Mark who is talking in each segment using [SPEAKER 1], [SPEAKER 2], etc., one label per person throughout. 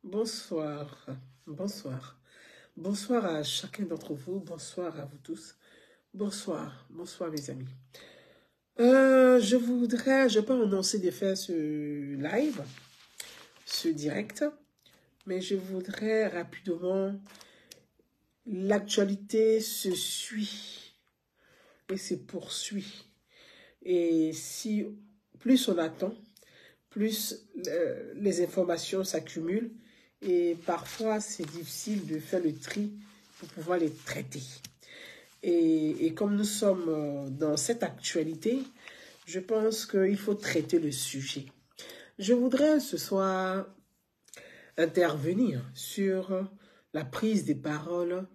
[SPEAKER 1] Bonsoir, bonsoir. Bonsoir à chacun d'entre vous, bonsoir à vous tous. Bonsoir, bonsoir mes amis. Je peux annoncer de faire ce live, ce direct, mais je voudrais rapidement, l'actualité se suit et se poursuit. Et si plus on attend, plus les informations s'accumulent et parfois c'est difficile de faire le tri pour pouvoir les traiter. Et comme nous sommes dans cette actualité, je pense qu'il faut traiter le sujet. Je voudrais ce soir intervenir sur la prise des paroles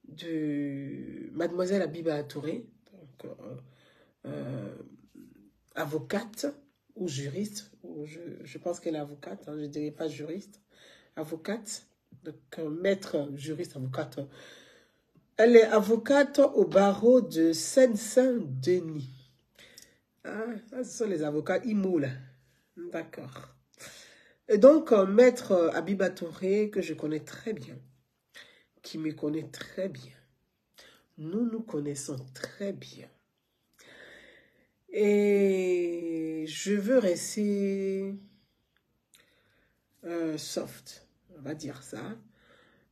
[SPEAKER 1] de Mademoiselle Abiba Touré, donc, avocate ou juriste, ou je pense qu'elle est avocate, je ne dirais pas juriste, avocate, donc maître, juriste, avocate. Elle est avocate au barreau de Seine-Saint-Denis. Ah, ce sont les avocats IMO, là. D'accord. Et donc, maître Abiba Touré, que je connais très bien, qui me connaît très bien, nous nous connaissons très bien. Et je veux rester soft, on va dire ça,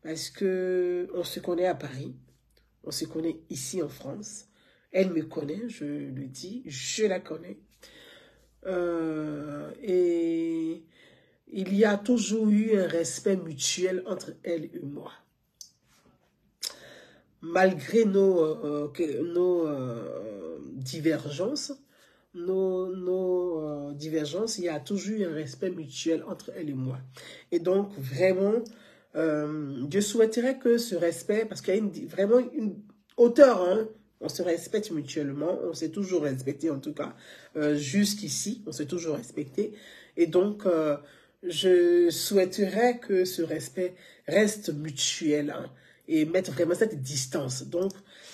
[SPEAKER 1] parce que on se connaît à Paris, on se connaît ici en France. Elle me connaît, je le dis, je la connais. Et il y a toujours eu un respect mutuel entre elle et moi. Malgré nos divergences, divergences, il y a toujours eu un respect mutuel entre elle et moi. Et donc, vraiment, je souhaiterais que ce respect, parce qu'il y a vraiment une hauteur, hein, on se respecte mutuellement, on s'est toujours respecté en tout cas, jusqu'ici, on s'est toujours respecté. Et donc, je souhaiterais que ce respect reste mutuel, hein, et mettre vraiment cette distance. Donc,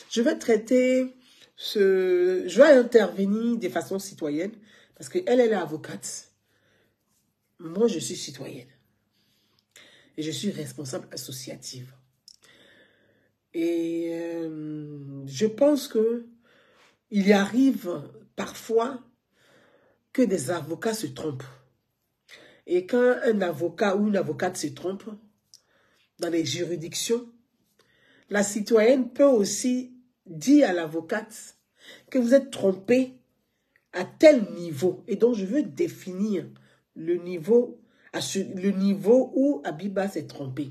[SPEAKER 1] je vais traiter je vais intervenir de façon citoyenne, parce qu'elle est avocate. Moi, je suis citoyenne. Et je suis responsable associative. Et je pense que il arrive parfois que des avocats se trompent. Et quand un avocat ou une avocate se trompe dans les juridictions, la citoyenne peut aussi dire à l'avocate que vous êtes trompé à tel niveau. Et donc, je veux définir le niveau où Abiba s'est trompé.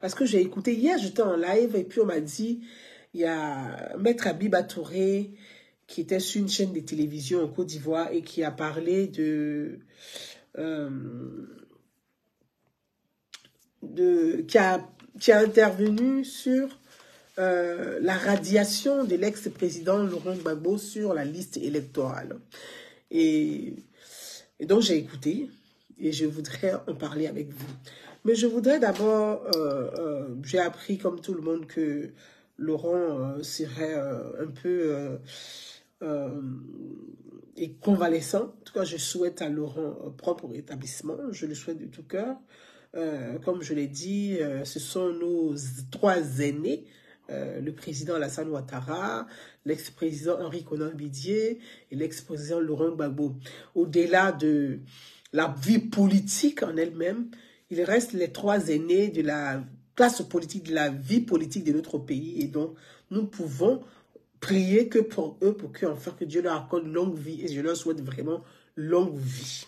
[SPEAKER 1] Parce que j'ai écouté, hier j'étais en live et puis on m'a dit, il y a Maître Abiba Touré qui était sur une chaîne de télévision en Côte d'Ivoire et qui a parlé qui a intervenu sur la radiation de l'ex-président Laurent Gbagbo sur la liste électorale. Et donc, j'ai écouté et je voudrais en parler avec vous. Mais je voudrais d'abord, j'ai appris comme tout le monde que Laurent serait un peu convalescent. En tout cas, je souhaite à Laurent propre rétablissement. Je le souhaite de tout cœur. Comme je l'ai dit, ce sont nos trois aînés. Le président Alassane Ouattara, l'ex-président Henri Konan Bidier et l'ex-président Laurent Gbagbo. Au-delà de la vie politique en elle-même, il reste les trois aînés de la classe politique, de la vie politique de notre pays. Et donc, nous pouvons prier que pour eux, pour que Dieu leur accorde longue vie. Et je leur souhaite vraiment longue vie.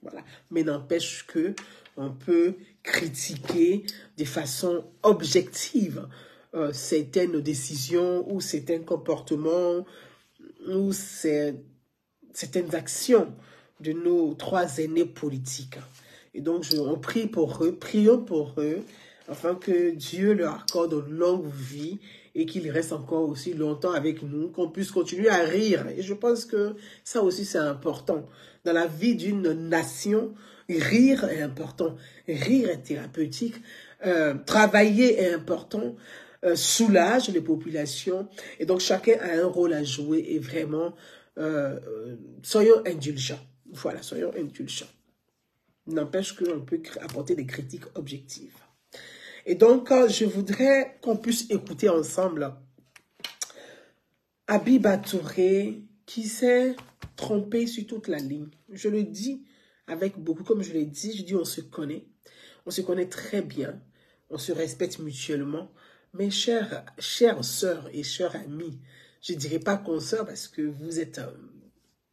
[SPEAKER 1] Voilà. Mais n'empêche que on peut critiquer de façon objective certaines décisions ou certains comportements ou certaines actions de nos trois aînés politiques. Et donc, on prie pour eux, prions pour eux, afin que Dieu leur accorde une longue vie et qu'ils restent encore aussi longtemps avec nous, qu'on puisse continuer à rire. Et je pense que ça aussi, c'est important. Dans la vie d'une nation, rire est important. Rire est thérapeutique. Travailler est important. Soulage les populations. Et donc, chacun a un rôle à jouer et vraiment, soyons indulgents. Voilà, soyons indulgents. N'empêche qu'on peut apporter des critiques objectives. Et donc, je voudrais qu'on puisse écouter ensemble Habiba Touré qui s'est trompé sur toute la ligne. Je le dis avec beaucoup, comme je l'ai dit, je dis on se connaît très bien, on se respecte mutuellement. Mes chères sœurs et chers amis, je ne dirais pas consoeurs parce que vous êtes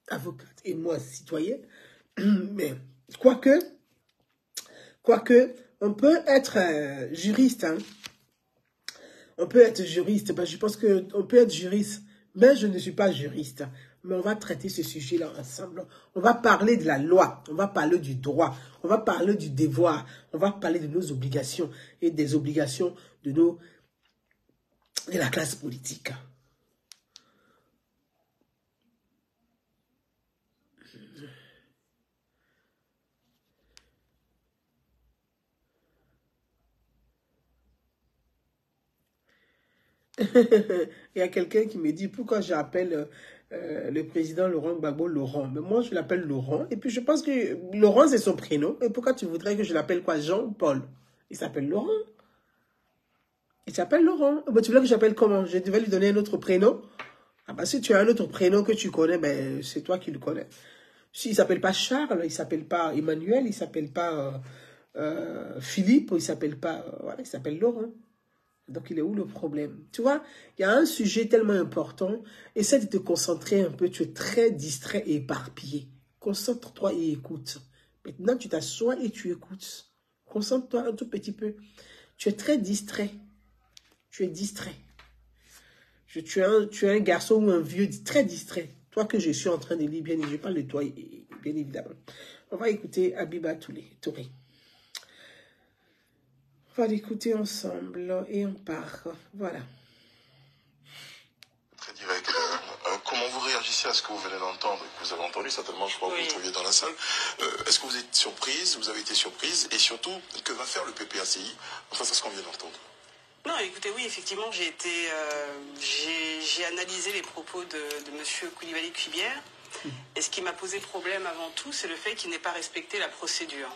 [SPEAKER 1] avocate et moi citoyen, mais quoique, on peut être juriste, hein. On peut être juriste, ben, je pense qu'on peut être juriste, mais je ne suis pas juriste. Mais on va traiter ce sujet-là ensemble. On va parler de la loi, on va parler du droit, on va parler du devoir, on va parler de nos obligations et des obligations de la classe politique. Il y a quelqu'un qui me dit pourquoi j'appelle le président Laurent Gbagbo Laurent. Mais moi, je l'appelle Laurent. Et puis, je pense que Laurent, c'est son prénom. Et pourquoi tu voudrais que je l'appelle quoi? Jean ou Paul? Il s'appelle Laurent. Il s'appelle Laurent. Ben, tu voulais que j'appelle comment? Je devais lui donner un autre prénom. Ah bah, si tu as un autre prénom que tu connais, ben, c'est toi qui le connais. S'il ne s'appelle pas Charles, il ne s'appelle pas Emmanuel, il ne s'appelle pas Philippe, il ne s'appelle pas... voilà, il s'appelle Laurent. Donc, il est où le problème? Tu vois, il y a un sujet tellement important. Essaie de te concentrer un peu. Tu es très distrait et éparpillé. Concentre-toi et écoute. Maintenant, tu t'assois et tu écoutes. Concentre-toi un tout petit peu. Tu es très distrait. Tu es distrait. Tu es un garçon ou un vieux très distrait. Toi que je suis en train de lire, bien, je parle de toi, bien évidemment. On va écouter Habiba Touré. On va l'écouter ensemble et on part. Voilà.
[SPEAKER 2] Très direct. Comment vous réagissez à ce que vous venez d'entendre, que vous avez entendu certainement, je crois que vous vous trouviez dans la salle. Est-ce que vous êtes surprise, vous avez été surprise, et surtout, que va faire le PPACI face à ce qu'on vient d'entendre?
[SPEAKER 3] Non, écoutez, oui, effectivement, j'ai analysé les propos de M. Coulibaly-Cubière. Et ce qui m'a posé problème avant tout, c'est le fait qu'il n'ait pas respecté la procédure.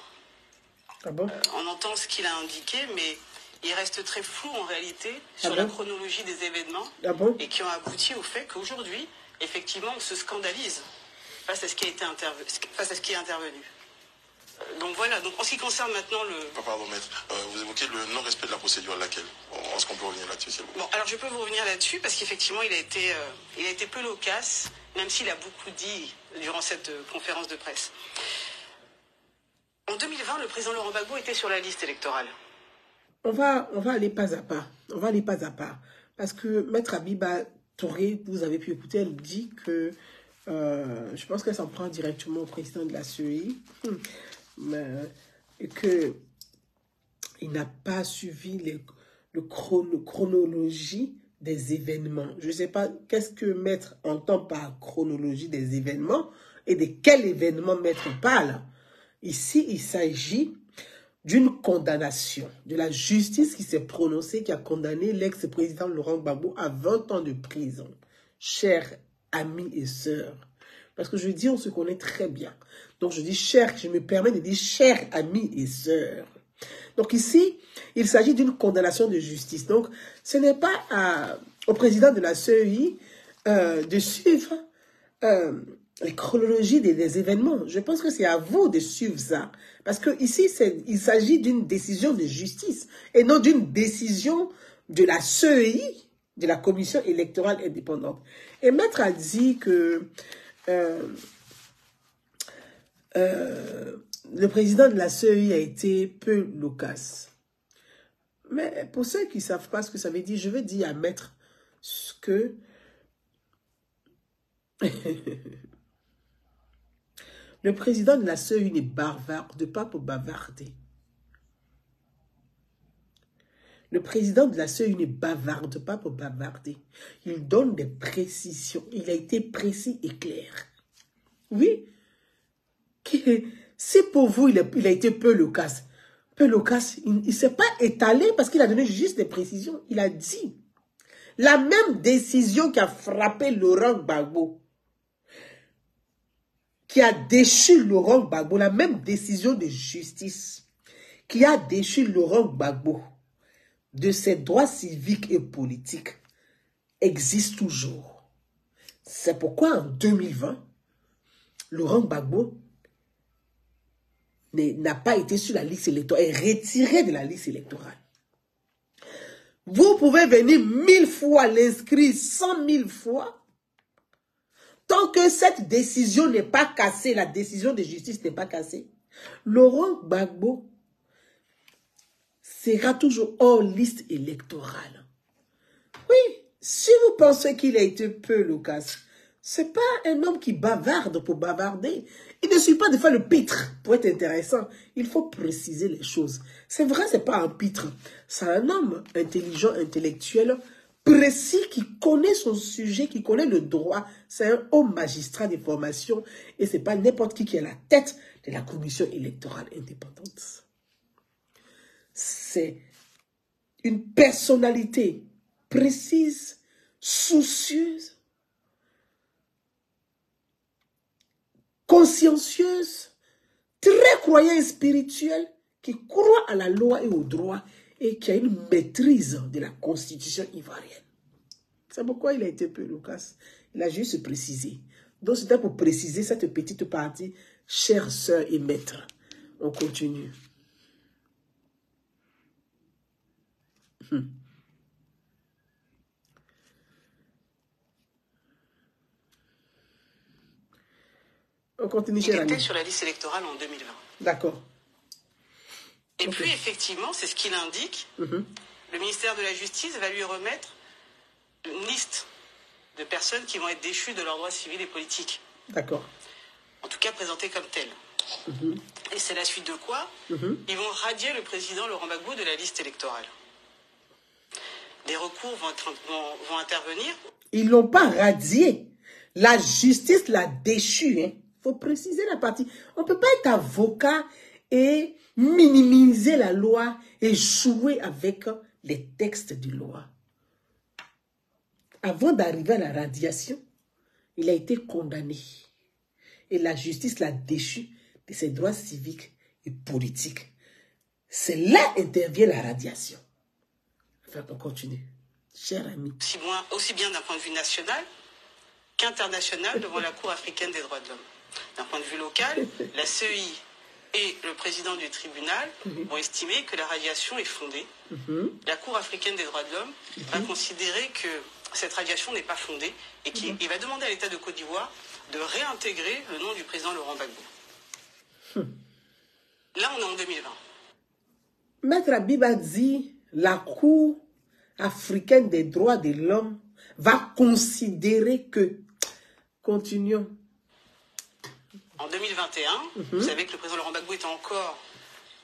[SPEAKER 1] Ah bon?
[SPEAKER 3] On entend ce qu'il a indiqué, mais il reste très flou en réalité sur la chronologie des événements et qui ont abouti au fait qu'aujourd'hui, effectivement, on se scandalise face à ce qui est intervenu. Donc voilà, donc en ce qui concerne maintenant le...
[SPEAKER 2] Pardon, maître, vous évoquez le non-respect de la procédure, laquelle? Est-ce qu'on peut revenir là-dessus, s'il vous plaît?
[SPEAKER 3] Bon, alors je peux vous revenir là-dessus parce qu'effectivement, il a été peu loquace, même s'il a beaucoup dit durant cette conférence de presse. En 2020, le président Laurent Gbagbo était sur la liste électorale.
[SPEAKER 1] On va aller pas à pas. On va aller pas à pas. Parce que Maître Habiba Touré, vous avez pu écouter, elle dit que... je pense qu'elle s'en prend directement au président de la CEI. Et que il n'a pas suivi la chronologie des événements. Je ne sais pas qu'est-ce que Maître entend par chronologie des événements et de quel événement Maître parle. Ici, il s'agit d'une condamnation de la justice qui s'est prononcée, qui a condamné l'ex-président Laurent Gbagbo à 20 ans de prison. Chers amis et sœurs, parce que je dis, on se connaît très bien. Donc, je dis chers, je me permets de dire chers amis et sœurs. Donc, ici, il s'agit d'une condamnation de justice. Donc, ce n'est pas au président de la CEI de suivre les chronologies des événements. Je pense que c'est à vous de suivre ça. Parce que ici, il s'agit d'une décision de justice et non d'une décision de la CEI, de la Commission électorale indépendante. Et Maître a dit que le président de la CEI a été peu loquace. Mais pour ceux qui ne savent pas ce que ça veut dire, je veux dire à Maître que le président de la CEI n'est bavarde pas pour bavarder. Le président de la CEI ne bavarde pas pour bavarder. Il donne des précisions. Il a été précis et clair. Oui. Si pour vous, il a été peu loquace, il ne s'est pas étalé parce qu'il a donné juste des précisions. Il a dit la même décision qui a frappé Laurent Gbagbo. qui a déchu Laurent Gbagbo, la même décision de justice qui a déchu Laurent Gbagbo de ses droits civiques et politiques existe toujours. C'est pourquoi en 2020, Laurent Gbagbo n'a pas été sur la liste électorale, est retiré de la liste électorale. Vous pouvez venir 1000 fois, l'inscrire 100 000 fois. Tant que cette décision n'est pas cassée, la décision de justice n'est pas cassée, Laurent Gbagbo sera toujours hors liste électorale. Oui, si vous pensez qu'il a été peu loquace, c'est pas un homme qui bavarde pour bavarder. Il ne suffit pas de faire le pitre pour être intéressant. Il faut préciser les choses. C'est vrai, c'est pas un pitre. C'est un homme intelligent, intellectuel, précis, qui connaît son sujet, qui connaît le droit. C'est un haut magistrat de formation et c'est pas n'importe qui est à la tête de la commission électorale indépendante. C'est une personnalité précise, soucieuse, consciencieuse, très croyant et spirituel, qui croit à la loi et au droit et qui a une maîtrise de la constitution ivoirienne. C'est pourquoi il a été peu loquace. Il a juste précisé. Donc c'était pour préciser cette petite partie, chères sœurs et maîtres. On continue. On continue.
[SPEAKER 3] Il était sur la liste électorale en 2020.
[SPEAKER 1] D'accord.
[SPEAKER 3] Et puis, effectivement, c'est ce qu'il indique. Le ministère de la Justice va lui remettre une liste de personnes qui vont être déchues de leurs droits civils et politiques.
[SPEAKER 1] D'accord.
[SPEAKER 3] En tout cas, présentées comme telles. Et c'est la suite de quoi ils vont radier le président Laurent Gbagbo de la liste électorale. Des recours vont intervenir.
[SPEAKER 1] Ils ne l'ont pas radié. La justice l'a déchu. Il faut préciser la partie. On ne peut pas être avocat et minimiser la loi et jouer avec les textes de loi. Avant d'arriver à la radiation, il a été condamné. Et la justice l'a déchu de ses droits civiques et politiques. C'est là qu'intervient la radiation. Enfin, on continue. Cher ami.
[SPEAKER 3] Aussi bien d'un point de vue national qu'international devant la Cour africaine des droits de l'homme. D'un point de vue local, la CEI et le président du tribunal vont estimer que la radiation est fondée. La Cour africaine des droits de l'homme va considérer que cette radiation n'est pas fondée et qu'il va demander à l'État de Côte d'Ivoire de réintégrer le nom du président Laurent Gbagbo. Là, on est en 2020.
[SPEAKER 1] Maître Habib a dit la Cour africaine des droits de l'homme va considérer que... Continuons.
[SPEAKER 3] En 2021, vous savez que le président Laurent Gbagbo était encore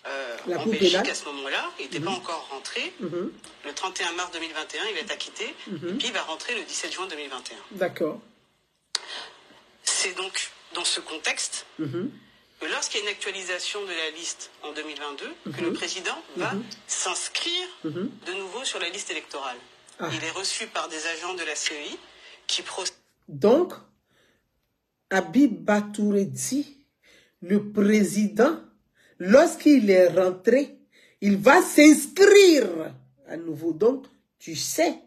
[SPEAKER 3] en Belgique à ce moment-là. Il n'était pas encore rentré. Le 31 mars 2021, il va être acquitté. Et puis, il va rentrer le 17 juin 2021.
[SPEAKER 1] D'accord.
[SPEAKER 3] C'est donc dans ce contexte que lorsqu'il y a une actualisation de la liste en 2022, que le président va s'inscrire de nouveau sur la liste électorale. Il est reçu par des agents de la CEI qui procèdent.
[SPEAKER 1] Donc, Habib Batouré dit, le président, lorsqu'il est rentré, il va s'inscrire à nouveau. Donc, tu sais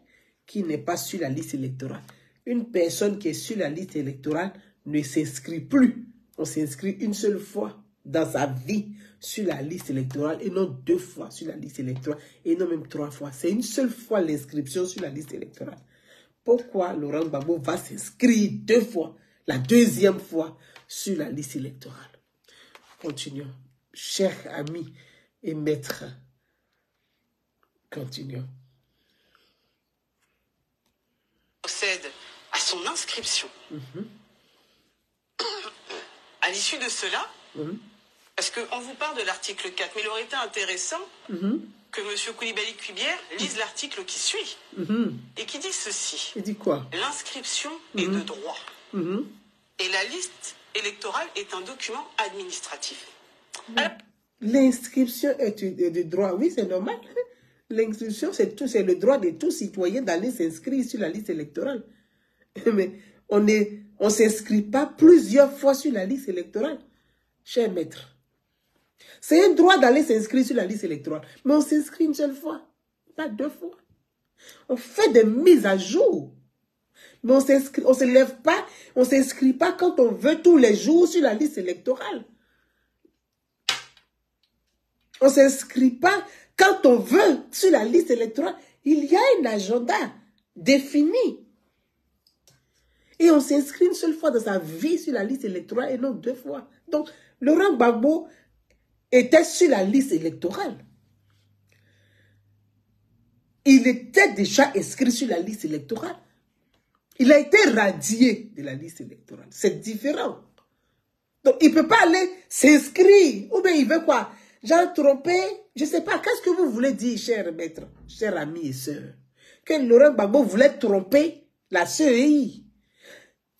[SPEAKER 1] qu'il n'est pas sur la liste électorale. Une personne qui est sur la liste électorale ne s'inscrit plus. On s'inscrit une seule fois dans sa vie sur la liste électorale et non 2 fois sur la liste électorale et non même 3 fois. C'est une seule fois l'inscription sur la liste électorale. Pourquoi Laurent Gbagbo va s'inscrire 2 fois, la 2e fois sur la liste électorale? Continuons. Chers amis et maîtres, continuons.
[SPEAKER 3] Procède à son inscription. À l'issue de cela, parce qu'on vous parle de l'article 4, mais il aurait été intéressant que M. Koulibaly Kuibière lise l'article qui suit et qui dit ceci.
[SPEAKER 1] Il dit quoi?
[SPEAKER 3] L'inscription est de droit. Et la liste électorale est un document administratif.
[SPEAKER 1] L'inscription est de droit. Oui, c'est normal. L'inscription, c'est le droit de tout citoyen d'aller s'inscrire sur la liste électorale. Mais on est On ne s'inscrit pas plusieurs fois sur la liste électorale, cher maître. C'est un droit d'aller s'inscrire sur la liste électorale, mais on s'inscrit une seule fois, pas 2 fois. On fait des mises à jour. Mais on ne se lève pas, on ne s'inscrit pas quand on veut tous les jours sur la liste électorale. On ne s'inscrit pas quand on veut sur la liste électorale. Il y a un agenda défini. Et on s'inscrit une seule fois dans sa vie sur la liste électorale et non 2 fois. Donc, Laurent Gbagbo était sur la liste électorale. Il était déjà inscrit sur la liste électorale. Il a été radié de la liste électorale. C'est différent. Donc, il ne peut pas aller s'inscrire. Ou bien il veut quoi? Jean trompé, je ne sais pas. Qu'est-ce que vous voulez dire, cher maître, chers amis et sœurs? Que Laurent Gbagbo voulait tromper la CEI.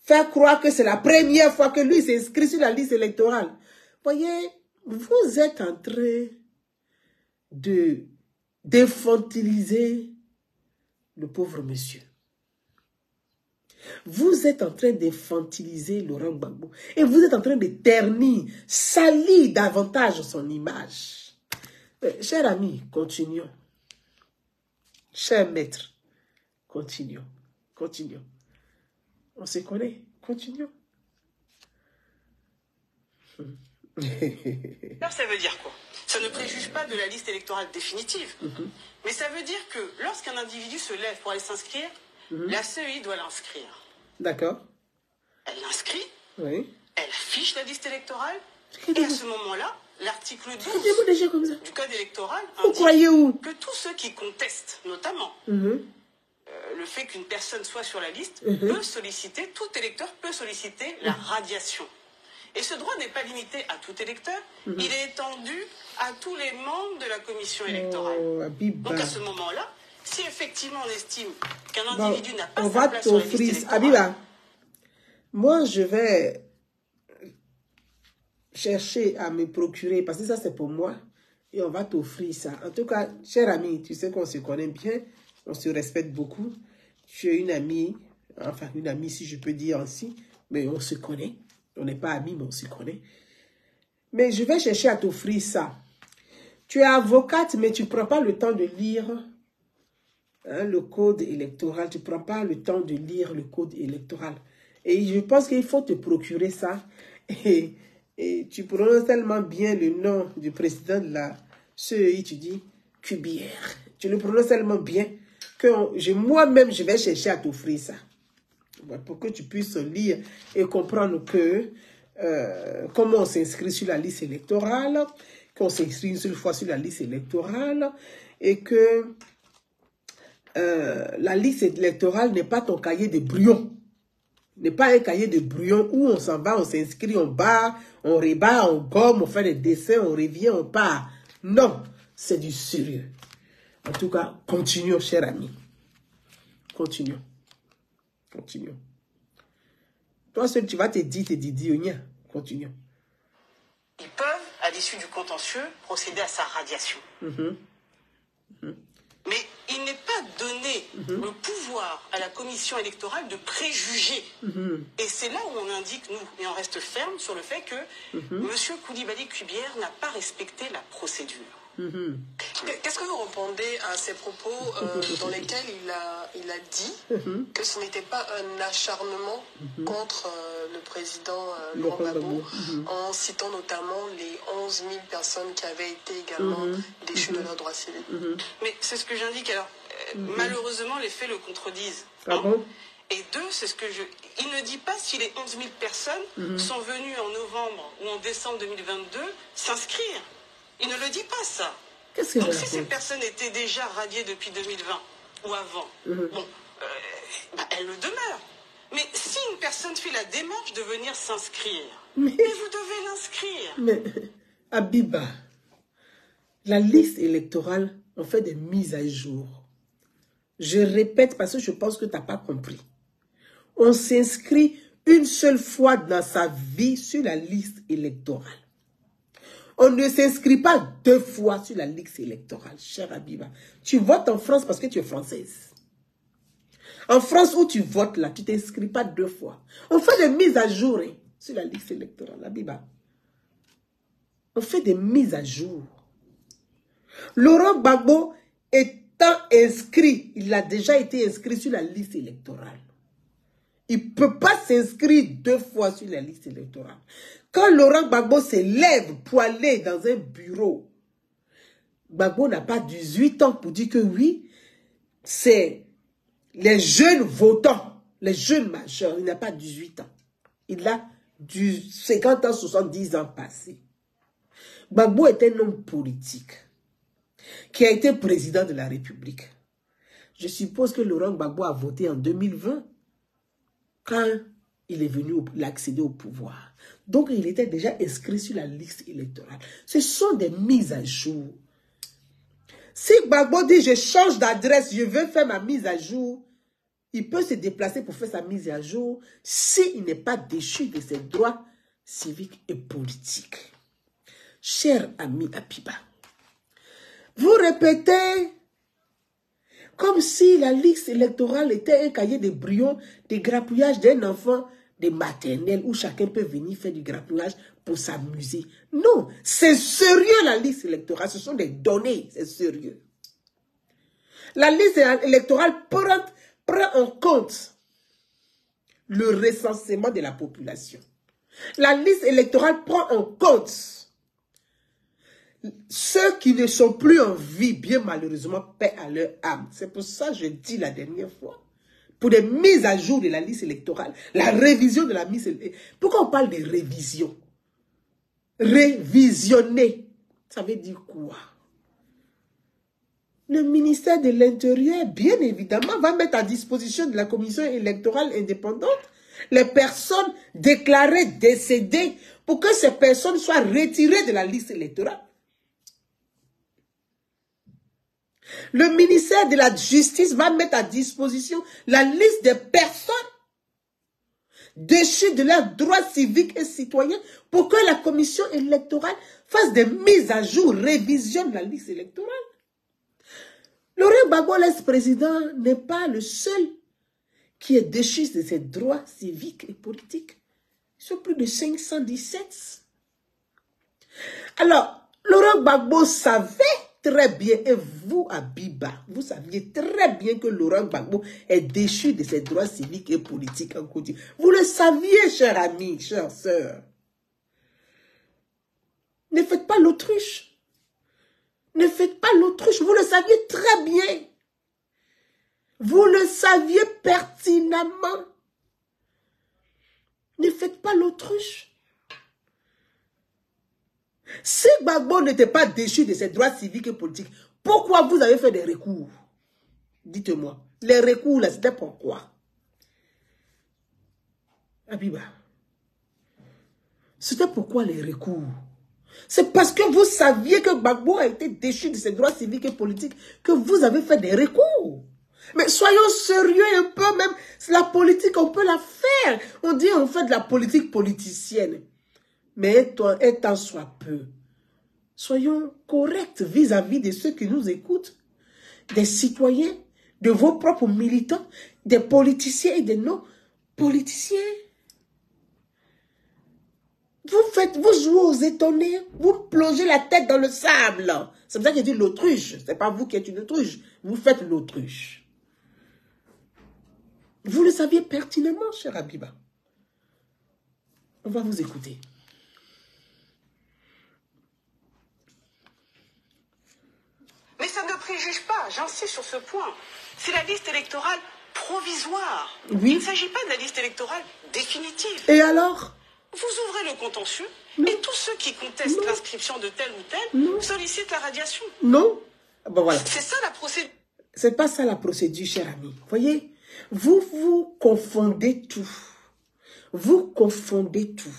[SPEAKER 1] Faire croire que c'est la première fois que lui s'inscrit sur la liste électorale. Voyez, vous êtes en train d'infantiliser le pauvre monsieur. Vous êtes en train d'infantiliser Laurent Gbagbo. Et vous êtes en train de ternir, salir davantage son image. Chers amis, continuons. Cher maître, continuons. Continuons. On se connaît. Continuons.
[SPEAKER 3] Alors ça veut dire quoi? Ça ne préjuge pas de la liste électorale définitive. Mais ça veut dire que lorsqu'un individu se lève pour aller s'inscrire, la CEI doit l'inscrire.
[SPEAKER 1] D'accord.
[SPEAKER 3] Elle l'inscrit,
[SPEAKER 1] oui.
[SPEAKER 3] Elle affiche la liste électorale, et à ce moment-là, l'article 12 du code électoral indique que tous ceux qui contestent, notamment, le fait qu'une personne soit sur la liste, peut solliciter, tout électeur peut solliciter la radiation. Et ce droit n'est pas limité à tout électeur, il est étendu à tous les membres de la commission électorale. Donc à ce moment-là, si effectivement on estime qu'un individu n'a pas sa place sur la liste électorale...
[SPEAKER 1] Habiba, moi je vais chercher à me procurer, parce que ça c'est pour moi, et on va t'offrir ça. En tout cas, cher ami, tu sais qu'on se connaît bien, on se respecte beaucoup. Tu es une amie, enfin une amie si je peux dire ainsi, mais on se connaît. On n'est pas amis, mais on se connaît. Mais je vais chercher à t'offrir ça. Tu es avocate, mais tu ne prends pas le temps de lire le code électoral. Tu ne prends pas le temps de lire le code électoral. Et je pense qu'il faut te procurer ça. Et tu prononces tellement bien le nom du président de la CEI, tu dis Cubière. Tu le prononces tellement bien que moi-même, je vais chercher à t'offrir ça. Pour que tu puisses lire et comprendre que comment on s'inscrit sur la liste électorale, qu'on s'inscrit une seule fois sur la liste électorale et que la liste électorale n'est pas ton cahier de brouillon. N'est pas un cahier de brouillon où on s'en va, on s'inscrit, on bat, on rebat, on gomme, on fait des dessins, on revient, on part. Non, c'est du sérieux. En tout cas, continuons, chers amis. Continuons. Continuons. Toi seul, tu vas te dire, continuons.
[SPEAKER 3] Ils peuvent, à l'issue du contentieux, procéder à sa radiation. Mais il n'est pas donné le pouvoir à la commission électorale de préjuger. Et c'est là où on indique, nous, et on reste ferme sur le fait que M. Koulibaly Cubière n'a pas respecté la procédure.
[SPEAKER 4] Qu'est-ce que vous répondez à ces propos dans lesquels il a dit que ce n'était pas un acharnement contre le président Laurent Gbagbo, en citant notamment les 11 000 personnes qui avaient été également déchues de leurs droits civiques?
[SPEAKER 3] Mais c'est ce que j'indique. Alors, malheureusement, les faits le contredisent. Et deux, c'est ce que il ne dit pas si les 11 000 personnes sont venues en novembre ou en décembre 2022 s'inscrire. Il ne le dit pas, ça. Donc, si ces personnes étaient déjà radiées depuis 2020 ou avant, elles le demeurent. Mais si une personne fait la démarche de venir s'inscrire, mais vous devez l'inscrire.
[SPEAKER 1] Mais, Habiba, la liste électorale, on fait des mises à jour. Je répète parce que je pense que tu n'as pas compris. On s'inscrit une seule fois dans sa vie sur la liste électorale. On ne s'inscrit pas 2 fois sur la liste électorale, chère Habiba. Tu votes en France parce que tu es française. En France, où tu votes, là, tu t'inscris pas 2 fois. On fait des mises à jour sur la liste électorale, la Biba. On fait des mises à jour. Laurent Gbagbo étant inscrit, il a déjà été inscrit sur la liste électorale. Il ne peut pas s'inscrire 2 fois sur la liste électorale. Quand Laurent Gbagbo se lève pour aller dans un bureau, Gbagbo n'a pas 18 ans pour dire que oui, c'est les jeunes votants, les jeunes majeurs. Il n'a pas 18 ans. Il a du 50 ans, 70 ans passés. Gbagbo est un homme politique qui a été président de la République. Je suppose que Laurent Gbagbo a voté en 2020 quand il est venu accéder au pouvoir. Donc, il était déjà inscrit sur la liste électorale. Ce sont des mises à jour. Si Gbagbo dit, je change d'adresse, je veux faire ma mise à jour, il peut se déplacer pour faire sa mise à jour s'il n'est pas déchu de ses droits civiques et politiques. Cher ami Apiba, vous répétez comme si la liste électorale était un cahier de brouillon, de grappouillage d'un enfant de maternelle où chacun peut venir faire du grappouillage pour s'amuser. Non, c'est sérieux la liste électorale, ce sont des données, c'est sérieux. La liste électorale prend en compte le recensement de la population. La liste électorale prend en compte ceux qui ne sont plus en vie, bien malheureusement, paient à leur âme. C'est pour ça que je dis la dernière fois, pour des mises à jour de la liste électorale, la révision de la liste électorale. Pourquoi on parle de révision? Révisionner, ça veut dire quoi? Le ministère de l'Intérieur, bien évidemment, va mettre à disposition de la commission électorale indépendante les personnes déclarées décédées pour que ces personnes soient retirées de la liste électorale. Le ministère de la Justice va mettre à disposition la liste des personnes déchues de leurs droits civiques et citoyens pour que la commission électorale fasse des mises à jour, révisionne la liste électorale. Laurent Gbagbo, l'ex-président, n'est pas le seul qui est déchu de ses droits civiques et politiques. Ils sont plus de 517. Alors, Laurent Gbagbo savait très bien, et vous, Abiba, vous saviez très bien que Laurent Gbagbo est déchu de ses droits civiques et politiques en Côte d'Ivoire. Vous le saviez, chers amis, chères sœurs. Ne faites pas l'autruche. Ne faites pas l'autruche. Vous le saviez très bien. Vous le saviez pertinemment. Ne faites pas l'autruche. Si Gbagbo n'était pas déchu de ses droits civiques et politiques, pourquoi vous avez fait des recours? Dites-moi. Les recours, là, c'était pourquoi? Abiba. C'était pourquoi les recours? C'est parce que vous saviez que Gbagbo a été déchu de ses droits civiques et politiques que vous avez fait des recours. Mais soyons sérieux un peu, même la politique, on peut la faire. On dit on fait de la politique politicienne. Mais étant soit peu, soyons corrects vis-à-vis de ceux qui nous écoutent, des citoyens, de vos propres militants, des politiciens et des non-politiciens. Vous jouez aux étonnés, vous plongez la tête dans le sable. C'est pour ça que je dis l'autruche. Ce n'est pas vous qui êtes une autruche, vous faites l'autruche. Vous le saviez pertinemment, cher Abiba. On va vous écouter.
[SPEAKER 3] Mais ça ne préjuge pas, j'insiste sur ce point. C'est la liste électorale provisoire.
[SPEAKER 1] Oui.
[SPEAKER 3] Il ne s'agit pas de la liste électorale définitive.
[SPEAKER 1] Et alors?
[SPEAKER 3] Vous ouvrez le contentieux
[SPEAKER 1] Non.
[SPEAKER 3] et tous ceux qui contestent l'inscription de tel ou tel sollicitent la radiation.
[SPEAKER 1] Non. Bon, voilà.
[SPEAKER 3] C'est ça la procédure.
[SPEAKER 1] C'est pas ça la procédure, cher ami. Voyez, vous confondez tout. Vous confondez tout.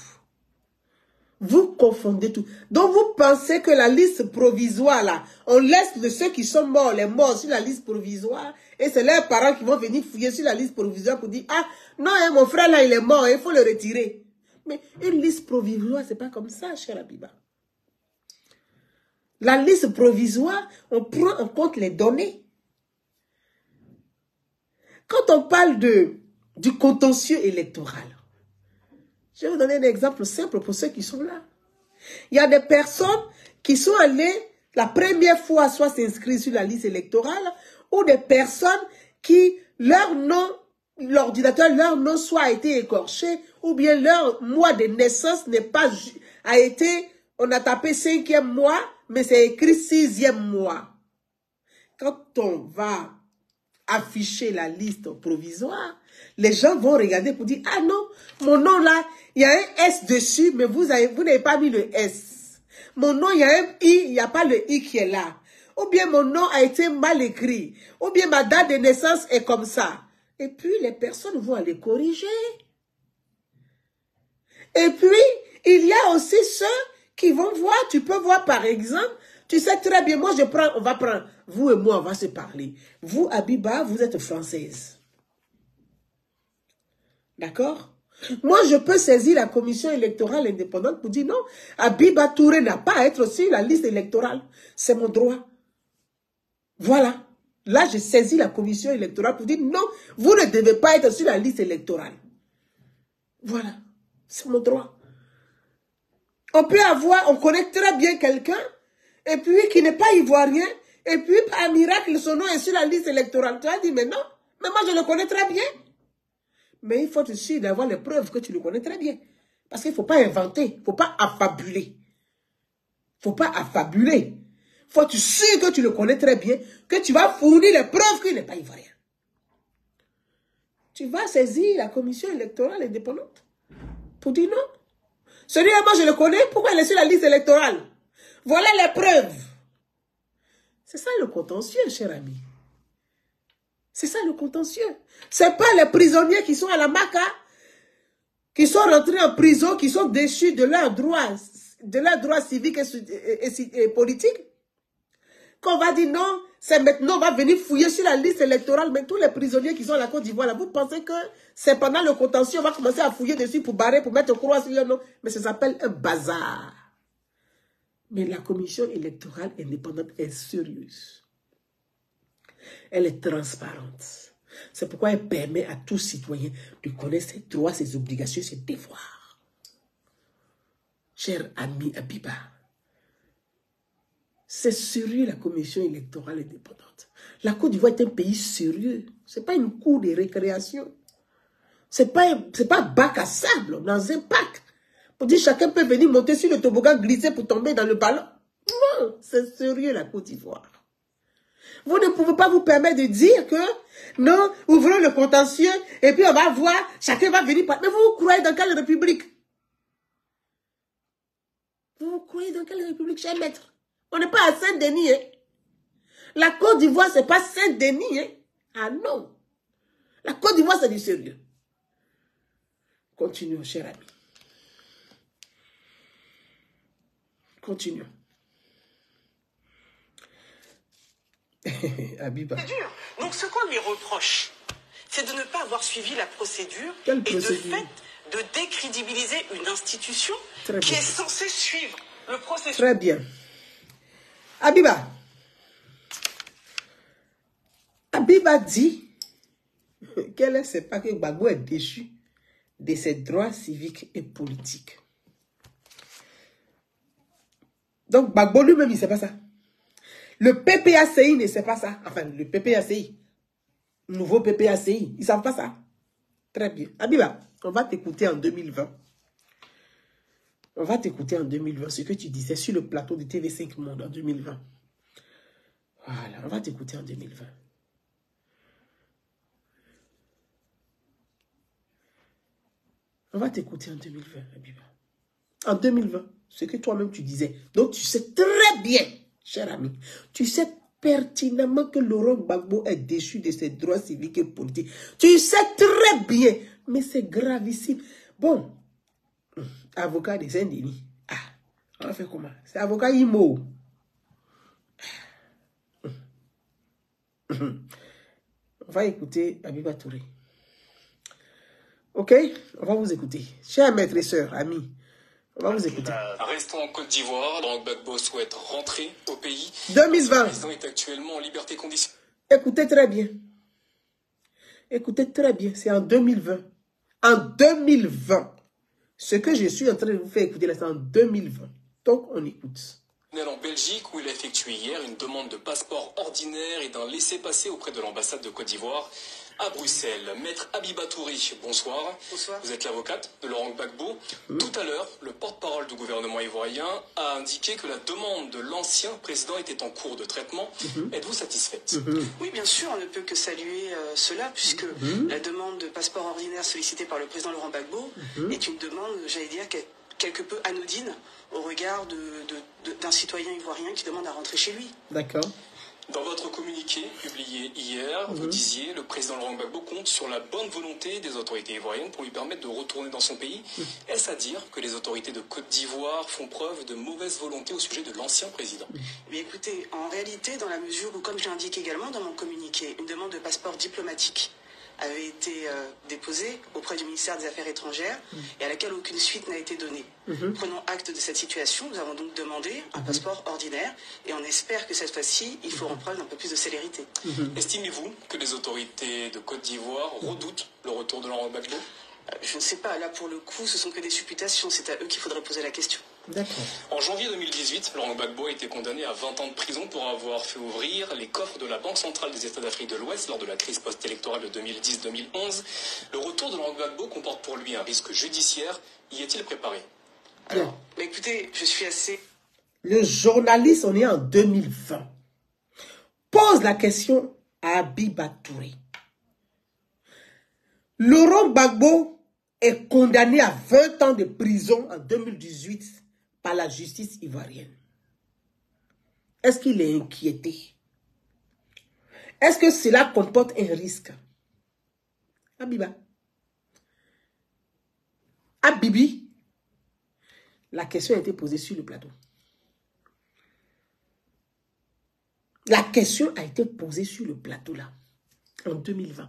[SPEAKER 1] Vous confondez tout. Donc vous pensez que la liste provisoire là, on laisse de ceux qui sont morts, les morts sur la liste provisoire, et c'est leurs parents qui vont venir fouiller sur la liste provisoire pour dire, ah non, hein, mon frère là il est mort, il faut le retirer. Mais une liste provisoire, c'est pas comme ça, cher Abiba. La liste provisoire, on prend en compte les données. Quand on parle du contentieux électoral, je vais vous donner un exemple simple pour ceux qui sont là. Il y a des personnes qui sont allées la première fois soit s'inscrire sur la liste électorale ou des personnes qui, leur nom, l'ordinateur, leur nom soit a été écorché ou bien leur mois de naissance n'est pas, a été, on a tapé 5e mois, mais c'est écrit 6e mois. Quand on va afficher la liste provisoire, les gens vont regarder pour dire, ah non, mon nom là, il y a un S dessus, mais vous n'avez pas mis le S. Mon nom, il y a un I, il n'y a pas le I qui est là. Ou bien mon nom a été mal écrit. Ou bien ma date de naissance est comme ça. Et puis les personnes vont aller corriger. Et puis, il y a aussi ceux qui vont voir, tu peux voir par exemple, tu sais très bien, moi on va prendre, vous et moi on va se parler. Vous, Abiba, vous êtes française. D'accord? Moi, je peux saisir la commission électorale indépendante pour dire non, Abiba Touré n'a pas à être sur la liste électorale. C'est mon droit. Voilà. Là, je saisis la commission électorale pour dire non, vous ne devez pas être sur la liste électorale. Voilà. C'est mon droit. On peut avoir, on connaît très bien quelqu'un, et puis qui n'est pas ivoirien, et puis par miracle, son nom est sur la liste électorale. Tu as dit, mais non, mais moi je le connais très bien. Mais il faut être sûr d'avoir les preuves que tu le connais très bien. Parce qu'il ne faut pas inventer, il ne faut pas affabuler. Il ne faut pas affabuler. Il faut être sûr que tu le connais très bien, que tu vas fournir les preuves qu'il n'est pas ivoirien. Tu vas saisir la commission électorale indépendante pour dire non. Celui-là, moi je le connais, pourquoi il est sur la liste électorale? Voilà les preuves. C'est ça le contentieux, cher ami. C'est ça le contentieux. Ce n'est pas les prisonniers qui sont à la Maca, qui sont rentrés en prison, qui sont déchus de leurs droits civiques et politiques. Qu'on va dire non, c'est maintenant, on va venir fouiller sur la liste électorale, mais tous les prisonniers qui sont à la Côte d'Ivoire, vous pensez que c'est pendant le contentieux, on va commencer à fouiller dessus pour barrer, pour mettre croix sur le nom. Mais ça s'appelle un bazar. Mais la commission électorale indépendante est sérieuse. Elle est transparente. C'est pourquoi elle permet à tout citoyen de connaître ses droits, ses obligations, ses devoirs. Cher ami Abiba, c'est sérieux la commission électorale indépendante. La Côte d'Ivoire est un pays sérieux. Ce n'est pas une cour de récréation. Ce n'est pas bac à sable dans un parc. Pour dire chacun peut venir monter sur le toboggan, glisser pour tomber dans le ballon. Non, c'est sérieux la Côte d'Ivoire. Vous ne pouvez pas vous permettre de dire que non, ouvrons le contentieux et puis on va voir, chacun va venir. Mais vous croyez dans quelle république? Vous croyez dans quelle république, cher maître? On n'est pas à Saint-Denis. Hein? La Côte d'Ivoire, ce n'est pas Saint-Denis. Hein? Ah non. La Côte d'Ivoire, c'est du sérieux. Continuons, cher ami. Continuons. Abiba.
[SPEAKER 3] Donc ce qu'on lui reproche, c'est de ne pas avoir suivi la procédure
[SPEAKER 1] et
[SPEAKER 3] de fait de décrédibiliser une institution qui est censée suivre le processus.
[SPEAKER 1] Très bien. Abiba. Abiba dit qu'elle ne sait pas que Gbagbo est déchu de ses droits civiques et politiques. Donc Gbagbo lui-même, il ne sait pas ça. Le PPACI ne sait pas ça. Enfin, le PPACI. Nouveau PPACI. Ils ne savent pas ça. Très bien. Abiba, on va t'écouter en 2020. On va t'écouter en 2020 ce que tu disais sur le plateau de TV5 Monde en 2020. Voilà, on va t'écouter en 2020. On va t'écouter en 2020, Abiba. En 2020, ce que toi-même tu disais. Donc tu sais très bien, cher ami, tu sais pertinemment que Laurent Gbagbo est déchu de ses droits civiques et politiques. Tu sais très bien, mais c'est gravissime. Bon, avocat de Saint-Denis. Ah, on va faire comment? C'est avocat IMO. On va écouter Abiba Touré. Ok? On va vous écouter. Chers maîtres et sœurs, amis, on va vous écouter.
[SPEAKER 5] Restons en Côte d'Ivoire. Laurent Gbagbo souhaite rentrer au pays.
[SPEAKER 1] 2020.
[SPEAKER 5] Le président est actuellement en liberté conditionnelle.
[SPEAKER 1] Écoutez très bien. Écoutez très bien, c'est en 2020. En 2020. Ce que je suis en train de vous faire écouter là, c'est en 2020. Donc, on écoute.
[SPEAKER 5] En Belgique, où il a effectué hier une demande de passeport ordinaire et d'un laissez-passer auprès de l'ambassade de Côte d'Ivoire à Bruxelles. Maître Habiba Touri, bonsoir.
[SPEAKER 3] Bonsoir.
[SPEAKER 5] Vous êtes l'avocate de Laurent Gbagbo. Tout à l'heure, le porte-parole du gouvernement ivoirien a indiqué que la demande de l'ancien président était en cours de traitement. Êtes-vous satisfaite?
[SPEAKER 3] Oui, bien sûr, on ne peut que saluer cela, puisque la demande de passeport ordinaire sollicitée par le président Laurent Gbagbo est une demande, j'allais dire, quelque peu anodine au regard d'un citoyen ivoirien qui demande à rentrer chez lui.
[SPEAKER 1] D'accord.
[SPEAKER 5] Dans votre communiqué publié hier, vous disiez le président Laurent Gbagbo compte sur la bonne volonté des autorités ivoiriennes pour lui permettre de retourner dans son pays. Est-ce à dire que les autorités de Côte d'Ivoire font preuve de mauvaise volonté au sujet de l'ancien président?
[SPEAKER 3] Mais écoutez, en réalité, dans la mesure où, comme je l'indique également dans mon communiqué, une demande de passeport diplomatique avait été déposée auprès du ministère des Affaires étrangères et à laquelle aucune suite n'a été donnée. Prenons acte de cette situation. Nous avons donc demandé un passeport ordinaire et on espère que cette fois-ci, il faut en preuve d'un peu plus de célérité.
[SPEAKER 5] Estimez-vous que les autorités de Côte d'Ivoire redoutent le retour de Laurent Gbagbo?
[SPEAKER 3] Je ne sais pas. Là, pour le coup, ce sont que des supputations. C'est à eux qu'il faudrait poser la question.
[SPEAKER 1] D'accord.
[SPEAKER 5] En janvier 2018, Laurent Gbagbo a été condamné à 20 ans de prison pour avoir fait ouvrir les coffres de la Banque centrale des États d'Afrique de l'Ouest lors de la crise post-électorale de 2010-2011. Le retour de Laurent Gbagbo comporte pour lui un risque judiciaire. Y est-il préparé?
[SPEAKER 3] Alors, mais écoutez, je suis assez...
[SPEAKER 1] Le journaliste, on est en 2020. Pose la question à Habiba Touri. Laurent Gbagbo est condamné à 20 ans de prison en 2018 par la justice ivoirienne. Est-ce qu'il est inquiété? Est-ce que cela comporte un risque? Habiba. Habibi. La question a été posée sur le plateau. La question a été posée sur le plateau là, en 2020.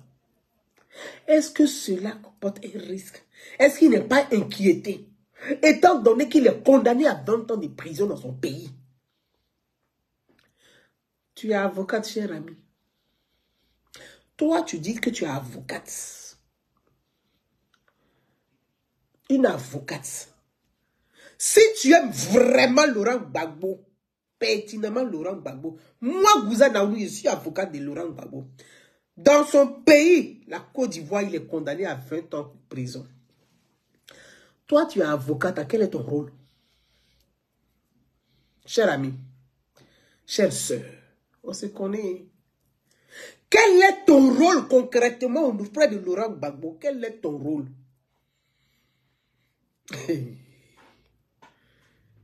[SPEAKER 1] Est-ce que cela comporte un risque? Est-ce qu'il n'est pas inquiété? Étant donné qu'il est condamné à 20 ans de prison dans son pays. Tu es avocate, cher ami. Toi, tu dis que tu es avocate. Une avocate. Si tu aimes vraiment Laurent Gbagbo, pertinemment Laurent Gbagbo, moi, Gouza Naoulou, je suis avocate de Laurent Gbagbo. Dans son pays, la Côte d'Ivoire, il est condamné à 20 ans de prison. Toi, tu es avocate, quel est ton rôle? Cher ami, chère sœur, on se connaît. Quel est ton rôle concrètement auprès de Laurent Gbagbo? Quel est ton rôle?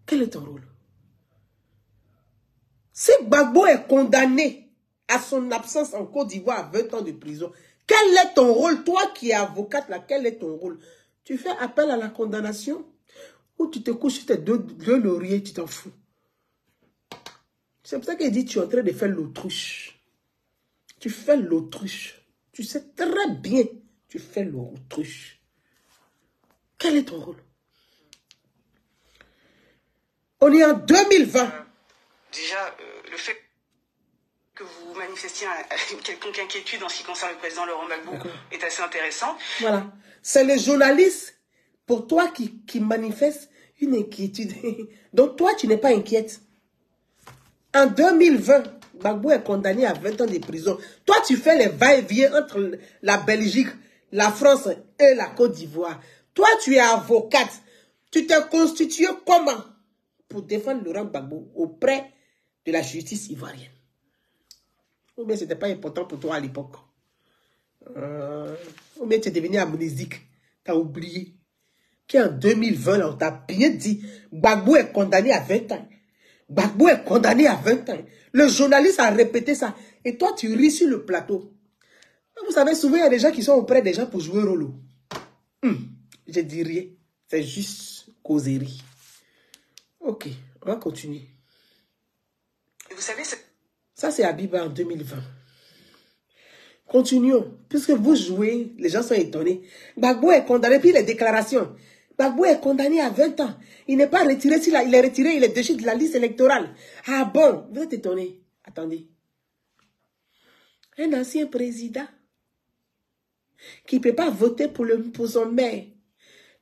[SPEAKER 1] Quel est ton rôle? Si Gbagbo est condamné à son absence en Côte d'Ivoire à 20 ans de prison, quel est ton rôle? Toi qui es avocate, là, quel est ton rôle? Tu fais appel à la condamnation ou tu te couches sur tes deux lauriers, tu t'en fous? C'est pour ça qu'il dit tu es en train de faire l'autruche. Tu fais l'autruche. Tu sais très bien tu fais l'autruche. Quel est ton rôle? On est en 2020.
[SPEAKER 3] Déjà, le fait que vous manifestiez une quelconque inquiétude en ce qui concerne le président Laurent Gbagbo est assez intéressant.
[SPEAKER 1] Voilà. C'est les journalistes, pour toi, qui manifestent une inquiétude. Donc, toi, tu n'es pas inquiète. En 2020, Gbagbo est condamné à 20 ans de prison. Toi, tu fais les va-et-vient entre la Belgique, la France et la Côte d'Ivoire. Toi, tu es avocate. Tu t'es constitué comment pour défendre Laurent Gbagbo auprès de la justice ivoirienne? Ou bien ce n'était pas important pour toi à l'époque? Ou bien tu es devenu amnésique? Tu as oublié qu'en 2020, là, on t'a bien dit Gbagbo est condamné à 20 ans. Gbagbo est condamné à 20 ans. Le journaliste a répété ça. Et toi, tu ris sur le plateau. Vous savez, souvent, il y a des gens qui sont auprès des gens pour jouer rôle. Je dis rien. C'est juste causerie. Ok, on va continuer.
[SPEAKER 3] Vous savez,
[SPEAKER 1] ça, c'est Habiba en 2020. Continuons. Puisque vous jouez, les gens sont étonnés. Gbagbo est condamné, puis les déclarations. Gbagbo est condamné à 20 ans. Il n'est pas retiré. Il est retiré, il est déchu de la liste électorale. Ah bon, vous êtes étonnés. Attendez. Un ancien président qui ne peut pas voter pour son maire.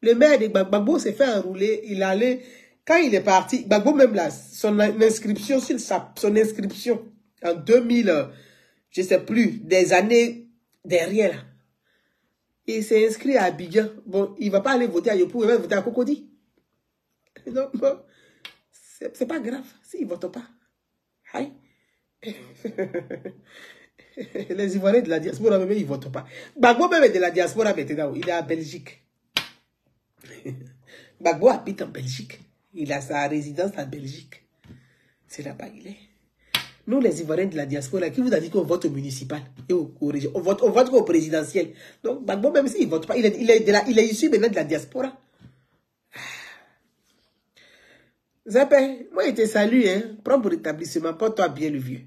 [SPEAKER 1] Le maire de Gbagbo s'est fait enrouler, il allait, quand il est parti, Gbagbo même là, son inscription en 2000, je ne sais plus, des années derrière là, il s'est inscrit à Abidjan. Bon, il ne va pas aller voter à Yopou, il va voter à Cocody. Non, bon, c'est pas grave, s'il ne vote pas. Aïe. Les Ivoiriens de la diaspora, même, ils ne votent pas. Gbagbo même est de la diaspora maintenant, il est à Belgique. Gbagbo habite en Belgique. Il a sa résidence en Belgique. C'est là-bas qu'il est. Nous, les Ivoiriens de la diaspora, qui vous a dit qu'on vote au municipal et on vote au présidentiel. Donc, Gbagbo, même s'il ne vote pas, il est issu maintenant de la diaspora. Zepé, moi, je te salue, hein. Prends pour établissement, porte-toi bien le vieux.